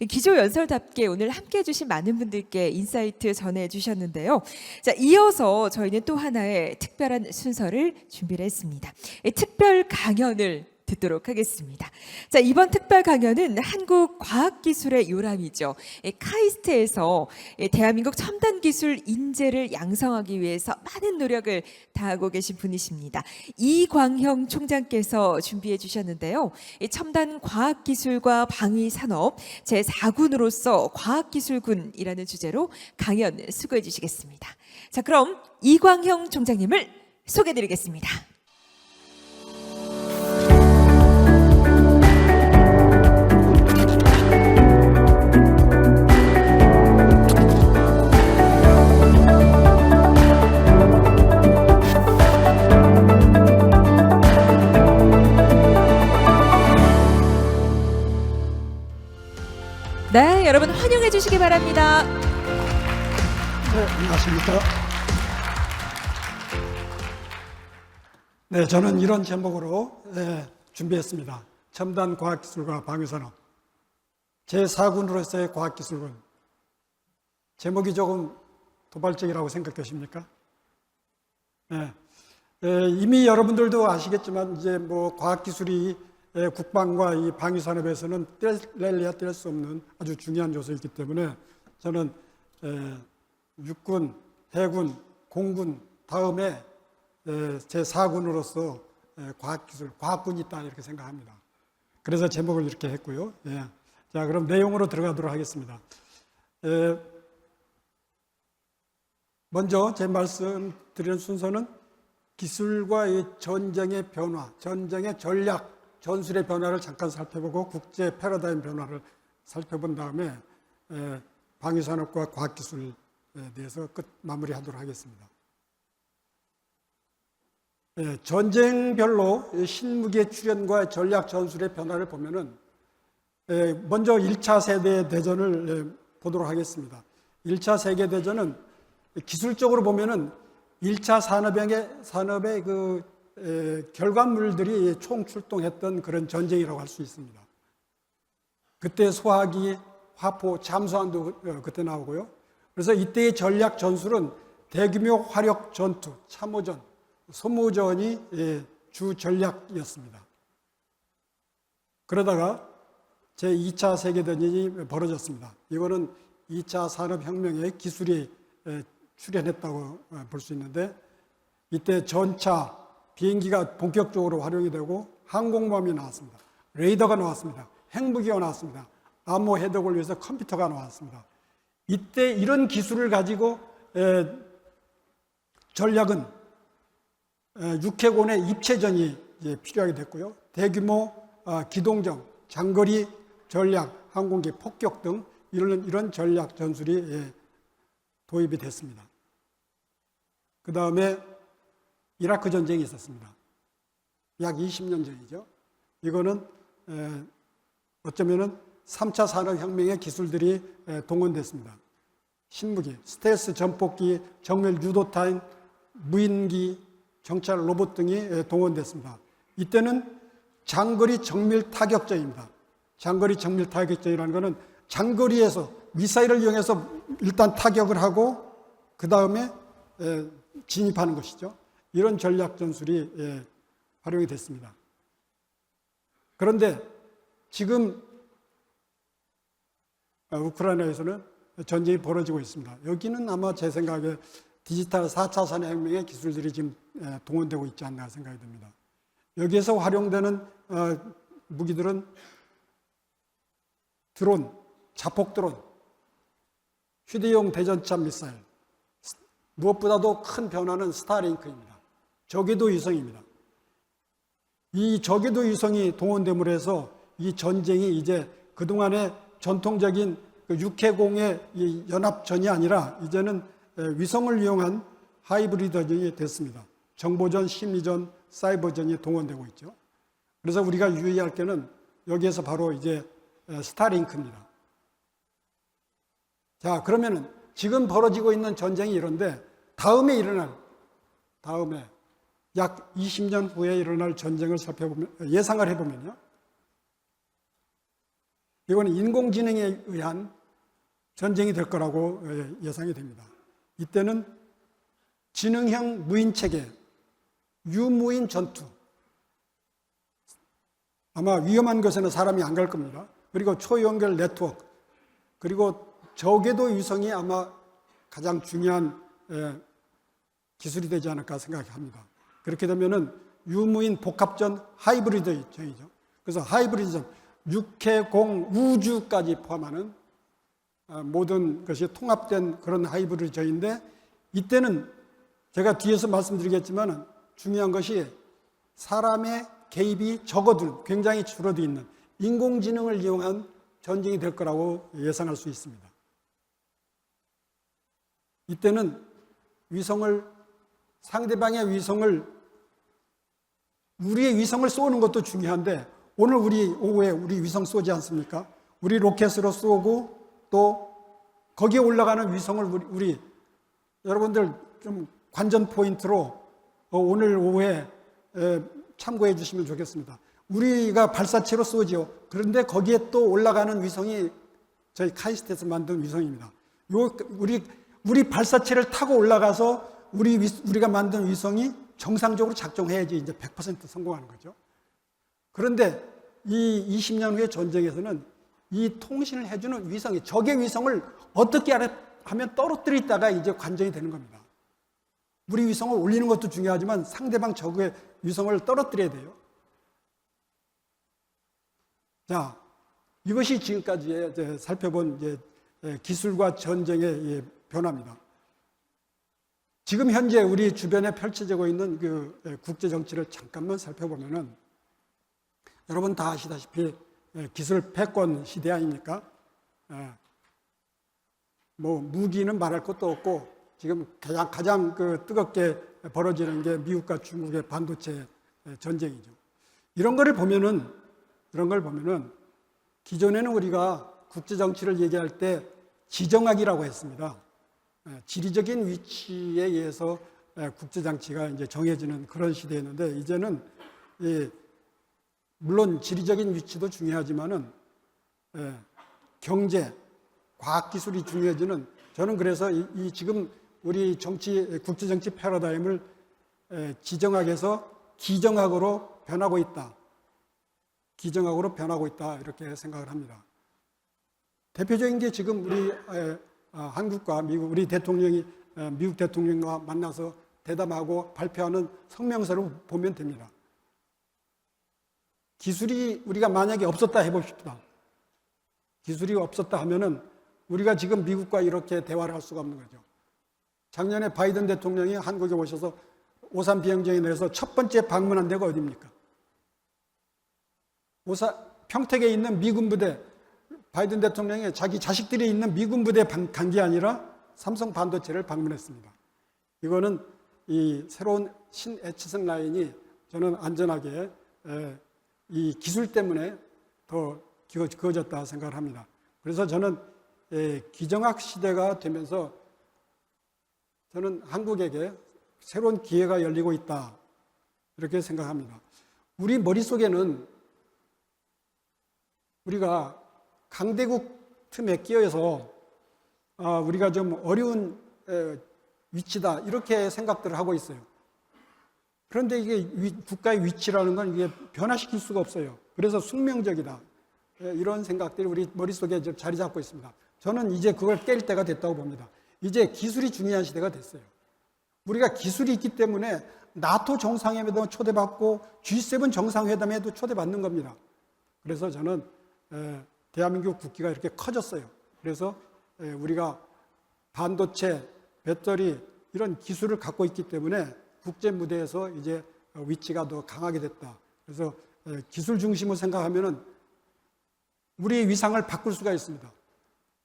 기조 연설답게 오늘 함께해 주신 많은 분들께 인사이트 전해주셨는데요. 자, 이어서 저희는 또 하나의 특별한 순서를 준비를 했습니다. 특별 강연을 듣도록 하겠습니다. 자, 이번 특별 강연은 한국과학기술의 요람이죠. 카이스트에서 대한민국 첨단 기술 인재를 양성하기 위해서 많은 노력을 다하고 계신 분이십니다. 이광형 총장께서 준비해 주셨는데요. 첨단 과학기술과 방위산업 제4군으로서 과학기술군이라는 주제로 강연 수고해 주시겠습니다. 자, 그럼 이광형 총장님을 소개해 드리겠습니다. 네, 여러분 환영해 주시기 바랍니다. 네, 안녕하십니까. 네, 저는 이런 제목으로 준비했습니다. 첨단 과학기술과 방위산업 제4군으로서의 과학기술군. 제목이 조금 도발적이라고 생각되십니까? 네. 이미 여러분들도 아시겠지만 이제 뭐 과학기술이 국방과 이 방위산업에서는 뗄래야 뗄 수 없는 아주 중요한 요소이기 때문에 저는 육군, 해군, 공군 다음에 제4군으로서 과학기술, 과학군이 있다 이렇게 생각합니다. 그래서 제목을 이렇게 했고요. 자, 그럼 내용으로 들어가도록 하겠습니다. 먼저 제 말씀드리는 순서는 기술과 이 전쟁의 변화, 전쟁의 전략, 전술의 변화를 잠깐 살펴보고 국제 패러다임 변화를 살펴본 다음에 방위산업과 과학기술에 대해서 끝 마무리하도록 하겠습니다. 전쟁별로 신무기의 출현과 전략 전술의 변화를 보면은 먼저 1차 세계 대전을 보도록 하겠습니다. 1차 세계 대전은 기술적으로 보면은 1차 산업의 그 결과물들이 총출동했던 그런 전쟁이라고 할 수 있습니다. 그때 소화기, 화포, 잠수함도 그때 나오고요. 그래서 이때의 전략 전술은 대규모 화력 전투, 참호전, 소모전이 주 전략이었습니다. 그러다가 제2차 세계대전이 벌어졌습니다. 이거는 2차 산업혁명의 기술이 출현했다고 볼 수 있는데 이때 전차, 비행기가 본격적으로 활용이 되고 항공모함이 나왔습니다. 레이더가 나왔습니다. 핵무기가 나왔습니다. 암호 해독을 위해서 컴퓨터가 나왔습니다. 이때 이런 기술을 가지고 전략은 육해군의 입체전이 필요하게 됐고요. 대규모 기동정, 장거리 전략, 항공기 폭격 등 이런 전략 전술이 도입이 됐습니다. 그 다음에 이라크 전쟁이 있었습니다. 약 20년 전이죠. 이거는 어쩌면은 3차 산업혁명의 기술들이 동원됐습니다. 신무기, 스텔스 전폭기, 정밀 유도탄, 무인기, 정찰 로봇 등이 동원됐습니다. 이때는 장거리 정밀 타격전입니다. 장거리 정밀 타격전이라는 것은 장거리에서 미사일을 이용해서 일단 타격을 하고 그 다음에 진입하는 것이죠. 이런 전략 전술이 활용이 됐습니다. 그런데 지금 우크라이나에서는 전쟁이 벌어지고 있습니다. 여기는 아마 제 생각에 디지털 4차 산업혁명의 기술들이 지금 동원되고 있지 않나 생각이 듭니다. 여기에서 활용되는 무기들은 드론, 자폭 드론, 휴대용 대전차 미사일, 무엇보다도 큰 변화는 스타링크입니다. 저궤도 위성입니다. 이 저궤도 위성이 동원됨으로 해서 이 전쟁이 이제 그동안의 전통적인 육해공의 이 연합전이 아니라 이제는 위성을 이용한 하이브리드전이 됐습니다. 정보전, 심리전, 사이버전이 동원되고 있죠. 그래서 우리가 유의할 게는 여기에서 바로 이제 스타링크입니다. 자, 그러면은 지금 벌어지고 있는 전쟁이 이런데 다음에 약 20년 후에 일어날 전쟁을 예상을 해보면요. 이거는 인공지능에 의한 전쟁이 될 거라고 예상이 됩니다. 이때는 지능형 무인체계, 유무인 전투. 아마 위험한 곳에는 사람이 안 갈 겁니다. 그리고 초연결 네트워크, 그리고 저궤도 위성이 아마 가장 중요한 기술이 되지 않을까 생각합니다. 그렇게 되면은 유무인 복합전 하이브리드전이죠. 그래서 하이브리드전, 육해공 우주까지 포함하는 모든 것이 통합된 그런 하이브리드전인데, 이때는 제가 뒤에서 말씀드리겠지만 중요한 것이 사람의 개입이 적어든, 굉장히 줄어들어 있는 인공지능을 이용한 전쟁이 될 거라고 예상할 수 있습니다. 이때는 상대방의 위성을, 우리의 위성을 쏘는 것도 중요한데, 오늘 우리 오후에 우리 위성 쏘지 않습니까? 우리 로켓으로 쏘고 또 거기에 올라가는 위성을 우리 여러분들 좀 관전 포인트로 오늘 오후에 참고해 주시면 좋겠습니다. 우리가 발사체로 쏘죠. 그런데 거기에 또 올라가는 위성이 저희 카이스트에서 만든 위성입니다. 우리 발사체를 타고 올라가서 우리가 만든 위성이 정상적으로 작동해야지 이제 100% 성공하는 거죠. 그런데 이 20년 후의 전쟁에서는 이 통신을 해주는 위성이, 적의 위성을 어떻게 하면 떨어뜨리다가 이제 관전이 되는 겁니다. 우리 위성을 올리는 것도 중요하지만 상대방 적의 위성을 떨어뜨려야 돼요. 자, 이것이 지금까지 살펴본 기술과 전쟁의 변화입니다. 지금 현재 우리 주변에 펼쳐지고 있는 그 국제 정치를 잠깐만 살펴보면은 여러분 다 아시다시피 기술 패권 시대 아닙니까? 뭐 무기는 말할 것도 없고 지금 가장 뜨겁게 벌어지는 게 미국과 중국의 반도체 전쟁이죠. 이런 걸 보면은 기존에는 우리가 국제 정치를 얘기할 때 지정학이라고 했습니다. 지리적인 위치에 의해서 국제 정치가 이제 정해지는 그런 시대였는데, 이제는 물론 지리적인 위치도 중요하지만은 경제, 과학 기술이 중요해지는, 저는 그래서 이 지금 우리 국제 정치 패러다임을 지정학에서 기정학으로 변하고 있다. 이렇게 생각을 합니다. 대표적인 게 지금 우리 한국과 미국, 우리 대통령이 미국 대통령과 만나서 대담하고 발표하는 성명서를 보면 됩니다. 기술이 우리가 만약에 없었다 해봅시다. 기술이 없었다 하면은 우리가 지금 미국과 이렇게 대화를 할 수가 없는 거죠. 작년에 바이든 대통령이 한국에 오셔서 오산 비행장에 내려서 첫 번째 방문한 데가 어디입니까? 평택에 있는 미군 부대, 바이든 대통령이 자기 자식들이 있는 미군 부대에 간 게 아니라 삼성 반도체를 방문했습니다. 이거는 이 새로운 신애치선 라인이 저는 안전하게 이 기술 때문에 더 그어졌다 생각을 합니다. 그래서 저는 기정학 시대가 되면서 저는 한국에게 새로운 기회가 열리고 있다 이렇게 생각합니다. 우리 머릿속에는 우리가 강대국 틈에 끼어서 우리가 좀 어려운 위치다 이렇게 생각들을 하고 있어요. 그런데 이게 국가의 위치라는 건 이게 변화시킬 수가 없어요. 그래서 숙명적이다. 이런 생각들이 우리 머릿속에 자리 잡고 있습니다. 저는 이제 그걸 깰 때가 됐다고 봅니다. 이제 기술이 중요한 시대가 됐어요. 우리가 기술이 있기 때문에 나토 정상회담에도 초대받고 G7 정상회담에도 초대받는 겁니다. 그래서 저는 대한민국 국기가 이렇게 커졌어요. 그래서 우리가 반도체, 배터리 이런 기술을 갖고 있기 때문에 국제 무대에서 이제 위치가 더 강하게 됐다. 그래서 기술 중심으로 생각하면은 우리의 위상을 바꿀 수가 있습니다.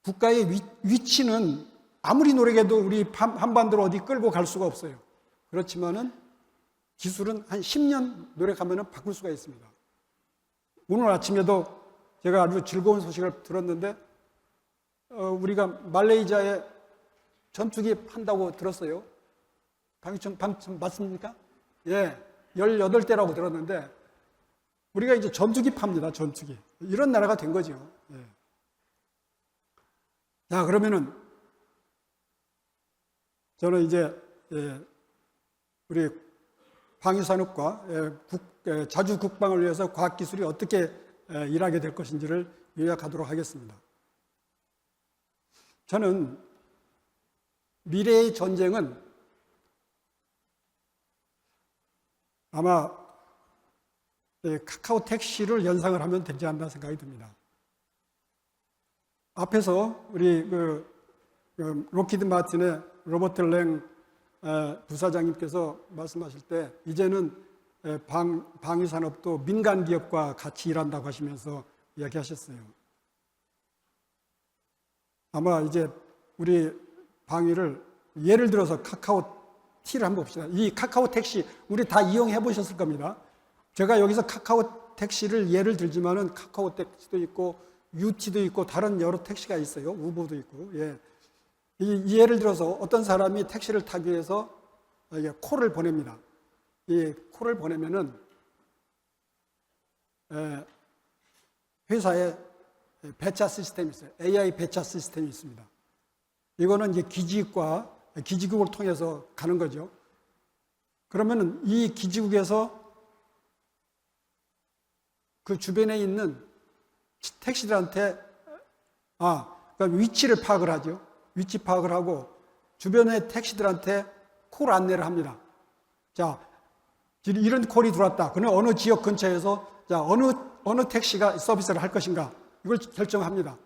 국가의 위치는 아무리 노력해도 우리 한반도를 어디 끌고 갈 수가 없어요. 그렇지만은 기술은 한 10년 노력하면은 바꿀 수가 있습니다. 오늘 아침에도 제가 아주 즐거운 소식을 들었는데 우리가 말레이시아에 전투기 판다고 들었어요. 방금 맞습니까? 예, 18대라고 들었는데 우리가 이제 전투기 팝니다. 전투기. 이런 나라가 된 거죠. 예. 자, 그러면은 저는 이제 우리 방위산업과 자주 국방을 위해서 과학기술이 어떻게 일하게 될 것인지를 요약하도록 하겠습니다. 저는 미래의 전쟁은 아마 카카오 택시를 연상을 하면 되지 않나 생각이 듭니다. 앞에서 우리 록히드 마틴의 로버트 랭 부사장님께서 말씀하실 때 이제는 방위산업도 민간 기업과 같이 일한다고 하시면서 이야기하셨어요. 아마 이제 우리 방위를 예를 들어서 카카오 T를 한번 봅시다. 이 카카오 택시 우리 다 이용해 보셨을 겁니다. 제가 여기서 카카오 택시를 예를 들지만은 카카오 택시도 있고 UT도 있고 다른 여러 택시가 있어요. 우버도 있고. 예. 이 예를 들어서 어떤 사람이 택시를 타기 위해서 콜을 보냅니다. 이 콜을 보내면은 회사에 배차 시스템이 있어요. AI 배차 시스템이 있습니다. 이거는 이제 기지국을 통해서 가는 거죠. 그러면은 이 기지국에서 그 주변에 있는 택시들한테 그러니까 위치를 파악을 하죠. 위치 파악을 하고 주변의 택시들한테 콜 안내를 합니다. 자, 이런 콜이 들어왔다. 그러면 어느 지역 근처에서 자, 어느 택시가 서비스를 할 것인가 이걸 결정합니다.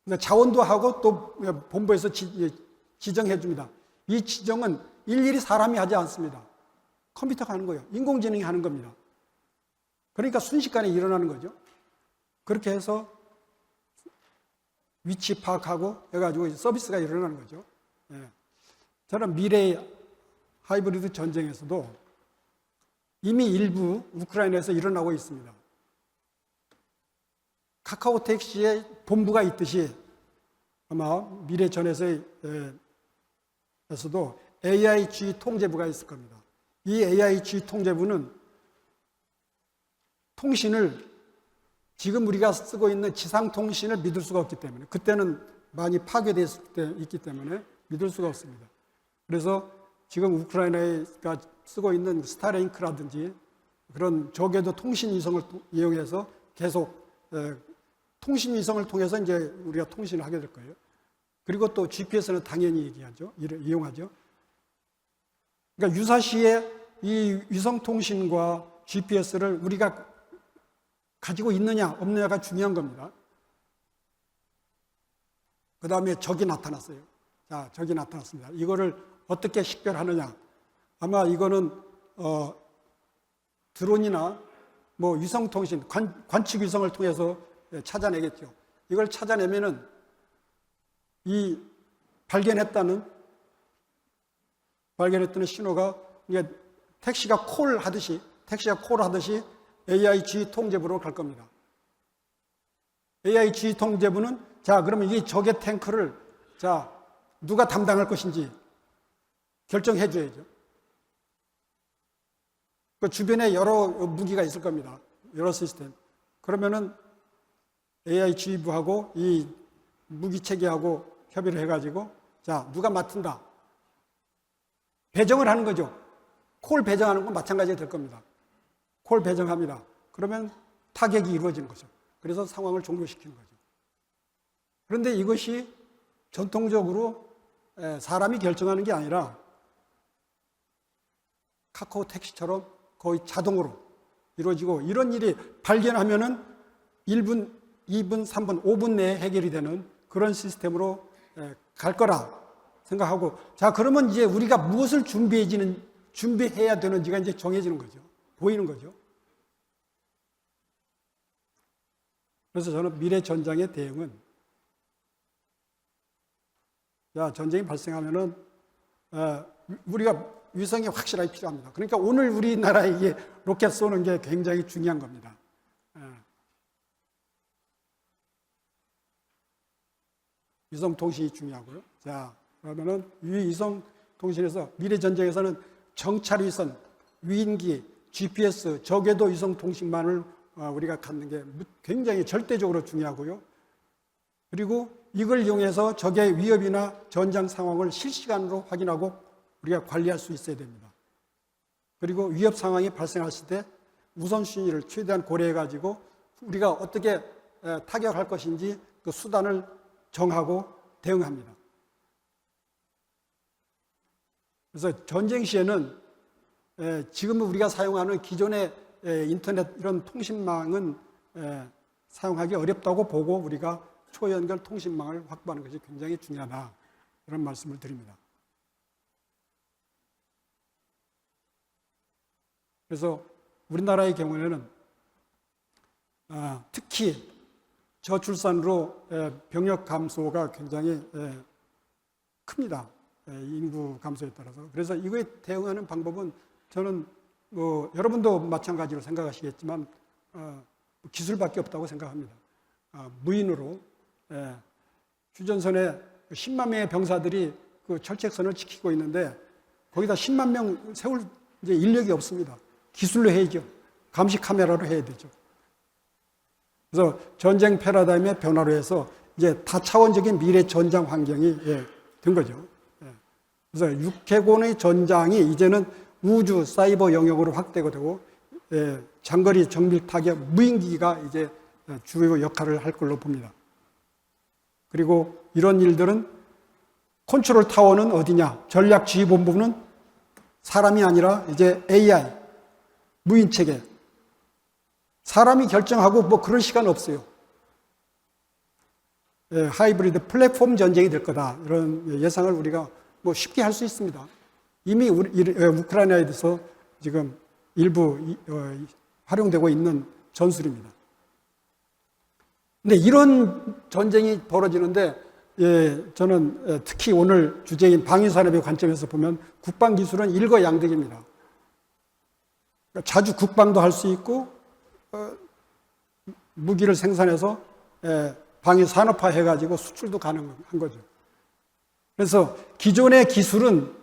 그러니까 자원도 하고 또 본부에서 지정해 줍니다. 이 지정은 일일이 사람이 하지 않습니다. 컴퓨터가 하는 거예요. 인공지능이 하는 겁니다. 그러니까 순식간에 일어나는 거죠. 그렇게 해서 위치 파악하고 해가지고 서비스가 일어나는 거죠. 예. 저는 미래의 하이브리드 전쟁에서도 이미 일부 우크라이나에서 일어나고 있습니다. 카카오 택시에 본부가 있듯이 아마 미래 전에서도 AIG 통제부가 있을 겁니다. 이 AIG 통제부는 통신을 지금 우리가 쓰고 있는 지상통신을 믿을 수가 없기 때문에 그때는 많이 파괴되어 있기 때문에 믿을 수가 없습니다. 그래서 지금 우크라이나가 쓰고 있는 스타링크라든지 그런 적외도 통신위성을 이용해서 계속 통신위성을 통해서 이제 우리가 통신을 하게 될 거예요. 그리고 또 GPS는 당연히 이용하죠. 그러니까 유사시에 이 위성통신과 GPS를 우리가 가지고 있느냐 없느냐가 중요한 겁니다. 그 다음에 적이 나타났어요. 자, 적이 나타났습니다. 이거를 어떻게 식별하느냐. 아마 이거는 드론이나 뭐 위성통신, 관측 위성을 통해서 찾아내겠죠. 이걸 찾아내면은 이 발견했다는 신호가 이게 택시가 콜하듯이 AIG 통제부로 갈 겁니다. AIG 통제부는 자, 그러면 이 적의 탱크를 자, 누가 담당할 것인지 결정해 줘야죠. 그 주변에 여러 무기가 있을 겁니다. 여러 시스템. 그러면은 AIG부하고 이 무기 체계하고 협의를 해가지고 자, 누가 맡은다. 배정을 하는 거죠. 콜 배정하는 건 마찬가지가 될 겁니다. 콜 배정합니다. 그러면 타격이 이루어지는 거죠. 그래서 상황을 종료시키는 거죠. 그런데 이것이 전통적으로 사람이 결정하는 게 아니라 카카오 택시처럼 거의 자동으로 이루어지고 이런 일이 발견하면은 1분, 2분, 3분, 5분 내에 해결이 되는 그런 시스템으로 갈 거라 생각하고, 자, 그러면 이제 우리가 무엇을 준비해야 되는지가 이제 정해지는 거죠. 보이는 거죠. 그래서 저는 미래 전장의 대응은, 자, 전쟁이 발생하면은, 우리가 위성이 확실하게 필요합니다. 그러니까 오늘 우리나라에 로켓 쏘는 게 굉장히 중요한 겁니다. 위성 통신이 중요하고요. 자, 그러면은 위성 통신에서 미래 전쟁에서는 정찰 위성, 위인기, GPS, 저궤도 위성 통신망을 우리가 갖는 게 굉장히 절대적으로 중요하고요. 그리고 이걸 이용해서 적의 위협이나 전장 상황을 실시간으로 확인하고 우리가 관리할 수 있어야 됩니다. 그리고 위협 상황이 발생했을 때 우선순위를 최대한 고려해가지고 우리가 어떻게 타격할 것인지 그 수단을 정하고 대응합니다. 그래서 전쟁 시에는 지금 우리가 사용하는 기존의 인터넷 이런 통신망은 사용하기 어렵다고 보고 우리가 초연결 통신망을 확보하는 것이 굉장히 중요하다. 이런 말씀을 드립니다. 그래서 우리나라의 경우에는 특히 저출산으로 병력 감소가 굉장히 큽니다. 인구 감소에 따라서. 그래서 이거에 대응하는 방법은 저는 여러분도 마찬가지로 생각하시겠지만 기술밖에 없다고 생각합니다. 무인으로 휴전선에 10만 명의 병사들이 그 철책선을 지키고 있는데 거기다 10만 명 세울 이제 인력이 없습니다. 기술로 해야죠. 감시 카메라로 해야 되죠. 그래서 전쟁 패러다임의 변화로 해서 이제 다차원적인 미래 전장 환경이 된 거죠. 그래서 육해공의 전장이 이제는 우주, 사이버 영역으로 확대가 되고 장거리 정밀 타격 무인기가 이제 주요 역할을 할 걸로 봅니다. 그리고 이런 일들은 컨트롤 타워는 어디냐? 전략지휘본부는 사람이 아니라 이제 AI, 무인체계. 사람이 결정하고 뭐 그럴 시간 없어요. 하이브리드 플랫폼 전쟁이 될 거다. 이런 예상을 우리가 뭐 쉽게 할 수 있습니다. 이미 우크라이나에서 지금 일부 활용되고 있는 전술입니다. 근데 이런 전쟁이 벌어지는데 저는 특히 오늘 주제인 방위산업의 관점에서 보면 국방기술은 일거양득입니다. 자주 국방도 할 수 있고 무기를 생산해서 방위산업화 해가지고 수출도 가능한 거죠. 그래서 기존의 기술은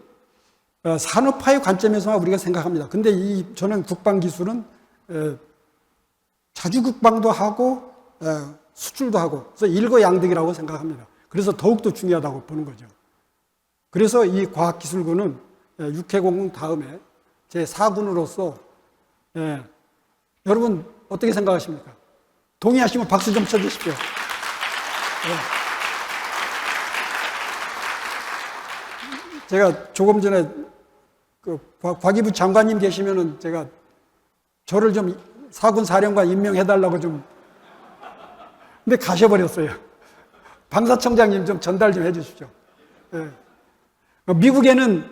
산업화의 관점에서만 우리가 생각합니다. 근데 저는 국방기술은 자주 국방도 하고 수출도 하고 그래서 일거양득이라고 생각합니다. 그래서 더욱더 중요하다고 보는 거죠. 그래서 이 과학기술군은 육해공군 다음에 제4군으로서 여러분 어떻게 생각하십니까? 동의하시면 박수 좀 쳐주십시오. 제가 조금 전에 그 과기부 장관님 계시면은 제가 저를 좀 4군 사령관 임명해달라고 좀 근데 가셔버렸어요. 방사청장님 좀 전달 좀 해주십시오. 미국에는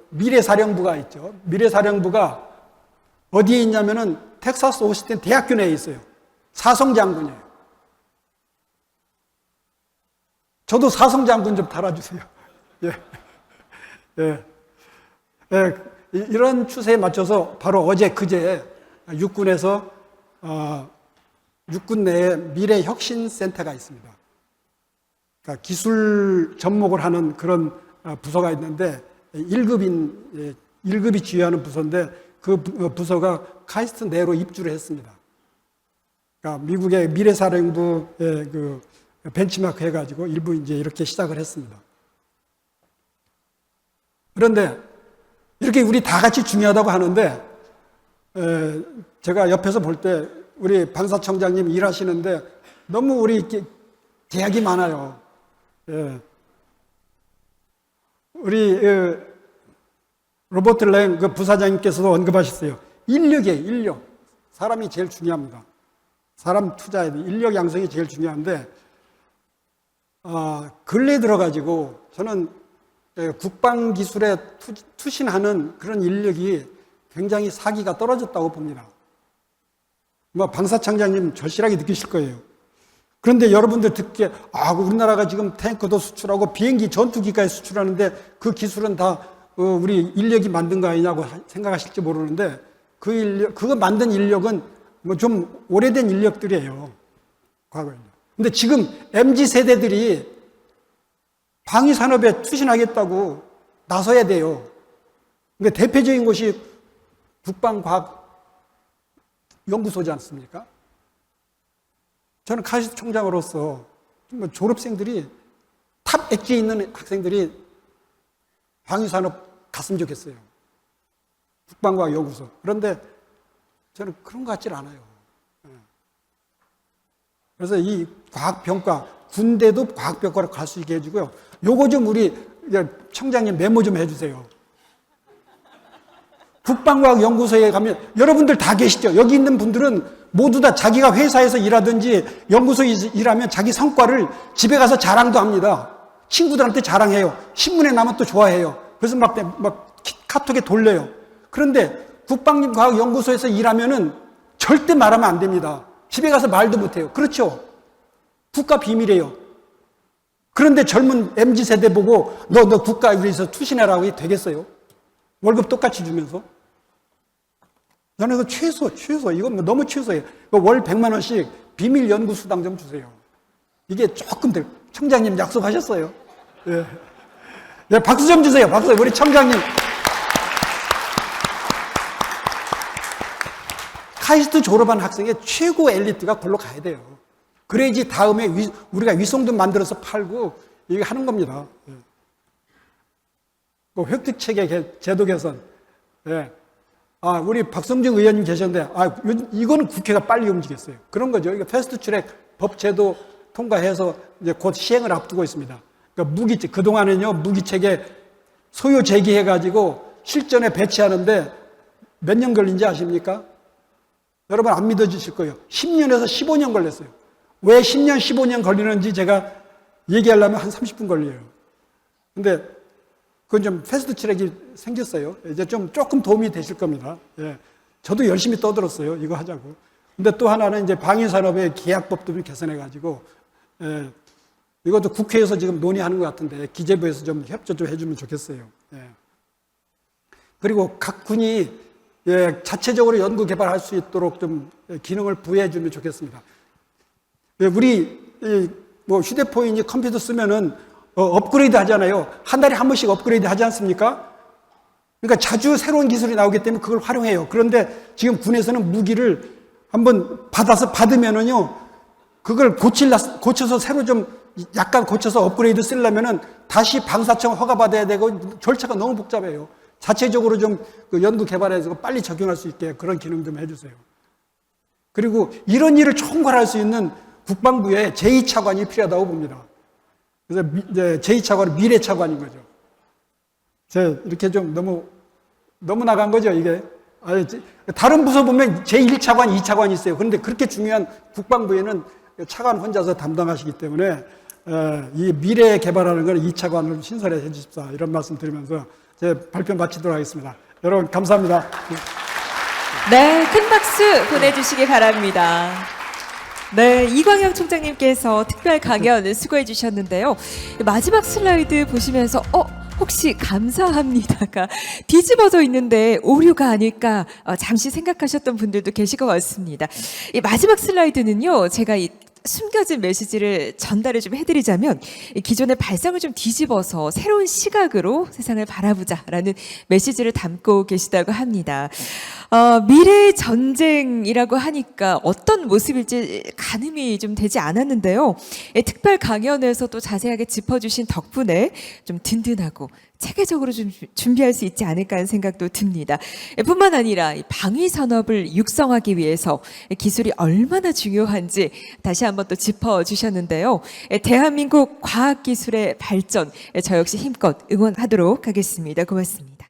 미래사령부가 있죠. 미래사령부가 어디에 있냐면은 텍사스 오스틴 대학교 내에 있어요. 사성장군이에요. 저도 사성장군 좀 달아주세요. 이런 추세에 맞춰서 바로 어제 육군에서 육군 내에 미래혁신센터가 있습니다. 그러니까 기술 접목을 하는 그런 부서가 있는데 1급이 지휘하는 부서인데 그 부서가 카이스트 내로 입주를 했습니다. 그러니까 미국의 미래사령부의 그 벤치마크 해가지고 일부 이제 이렇게 시작을 했습니다. 그런데 이렇게 우리 다 같이 중요하다고 하는데 제가 옆에서 볼 때 우리 방사청장님 일하시는데 너무 우리 제약이 많아요. 우리 로버트 랭 그 부사장님께서도 언급하셨어요. 인력. 사람이 제일 중요합니다. 사람 투자에 인력 양성이 제일 중요한데 근래에 들어가지고 저는 국방기술에 투신하는 그런 인력이 굉장히 사기가 떨어졌다고 봅니다. 방사청장님 절실하게 느끼실 거예요. 그런데 여러분들 듣기에 우리나라가 지금 탱크도 수출하고 비행기 전투기까지 수출하는데 그 기술은 다 우리 인력이 만든 거 아니냐고 생각하실지 모르는데 그거 만든 인력은 좀 오래된 인력들이에요. 과거에. 근데 지금 MZ 세대들이 방위산업에 투신하겠다고 나서야 돼요. 그러니까 대표적인 곳이 국방과학연구소지 않습니까? 저는 카이스트 총장으로서 졸업생들이 탑 엣지에 있는 학생들이 방위산업 갔으면 좋겠어요. 국방과학연구소. 그런데 저는 그런 것 같질 않아요. 그래서 이 과학평가, 군대도 과학평가로 갈 수 있게 해주고요. 요거 좀 우리 청장님 메모 좀 해주세요. 국방과학연구소에 가면 여러분들 다 계시죠? 여기 있는 분들은 모두 다 자기가 회사에서 일하든지 연구소에서 일하면 자기 성과를 집에 가서 자랑도 합니다. 친구들한테 자랑해요. 신문에 나면 또 좋아해요. 그래서 막 카톡에 돌려요. 그런데 국방과학연구소에서 일하면은 절대 말하면 안 됩니다. 집에 가서 말도 못해요. 그렇죠? 국가 비밀이에요. 그런데 젊은 MZ세대 보고 너 국가에 위해서 투신해라고 해도 되겠어요? 월급 똑같이 주면서? 저는 이거 최소. 이건 너무 최소예요. 월 100만 원씩 비밀 연구 수당 좀 주세요. 이게 조금 더, 청장님 약속하셨어요. 예. 네, 박수 좀 주세요. 박수. 우리 청장님. 카이스트 졸업한 학생의 최고 엘리트가 글로 가야 돼요. 그래야지 다음에 우리가 위성도 만들어서 팔고 이게 하는 겁니다. 예. 획득체계 제도 개선. 예. 우리 박성중 의원님 계셨는데, 이거는 국회가 빨리 움직였어요. 그런 거죠. 이거 패스트 트랙 법제도 통과해서 이제 곧 시행을 앞두고 있습니다. 그러니까 그동안은요, 무기체계 소요 제기해가지고 실전에 배치하는데 몇 년 걸린지 아십니까? 여러분 안 믿어주실 거예요. 10년에서 15년 걸렸어요. 왜 10년, 15년 걸리는지 제가 얘기하려면 한 30분 걸려요. 근데 그건 좀 패스트 트랙이 생겼어요. 이제 조금 도움이 되실 겁니다. 예. 저도 열심히 떠들었어요. 이거 하자고. 근데 또 하나는 이제 방위산업의 계약법도 좀 개선해가지고, 예. 이것도 국회에서 지금 논의하는 것 같은데, 기재부에서 좀 협조 좀 해주면 좋겠어요. 예. 그리고 각 군이 자체적으로 연구 개발할 수 있도록 좀 기능을 부여해 주면 좋겠습니다. 우리 휴대폰이니 컴퓨터 쓰면은 업그레이드 하잖아요. 한 달에 한 번씩 업그레이드 하지 않습니까? 그러니까 자주 새로운 기술이 나오기 때문에 그걸 활용해요. 그런데 지금 군에서는 무기를 한번 받으면은요, 그걸 고쳐서 새로 좀 약간 고쳐서 업그레이드 쓰려면은 다시 방사청 허가받아야 되고 절차가 너무 복잡해요. 자체적으로 좀 연구 개발해서 빨리 적용할 수 있게 그런 기능 좀 해주세요. 그리고 이런 일을 총괄할 수 있는 국방부에 제2차관이 필요하다고 봅니다. 그래서 제2차관은 미래차관인 거죠. 제가 이렇게 좀 너무 나간 거죠, 이게. 다른 부서 보면 제1차관, 2차관이 있어요. 그런데 그렇게 중요한 국방부에는 차관 혼자서 담당하시기 때문에 이 미래 개발하는 건 2차관을 신설해 주십사. 이런 말씀 드리면서 제 발표 마치도록 하겠습니다. 여러분 감사합니다. 네, 큰 박수 보내주시기 바랍니다. 네, 이광영 총장님께서 특별 강연 수고해 주셨는데요. 마지막 슬라이드 보시면서 혹시 감사합니다가 뒤집어져 있는데 오류가 아닐까 잠시 생각하셨던 분들도 계실 것 같습니다. 이 마지막 슬라이드는요, 제가 이 숨겨진 메시지를 전달을 좀 해드리자면, 기존의 발상을 좀 뒤집어서 새로운 시각으로 세상을 바라보자라는 메시지를 담고 계시다고 합니다. 미래의 전쟁이라고 하니까 어떤 모습일지 가늠이 좀 되지 않았는데요. 특별 강연에서 또 자세하게 짚어주신 덕분에 좀 든든하고 체계적으로 좀 준비할 수 있지 않을까 하는 생각도 듭니다. 뿐만 아니라 방위 산업을 육성하기 위해서 기술이 얼마나 중요한지 다시 한번 또 짚어주셨는데요. 대한민국 과학기술의 발전, 저 역시 힘껏 응원하도록 하겠습니다. 고맙습니다.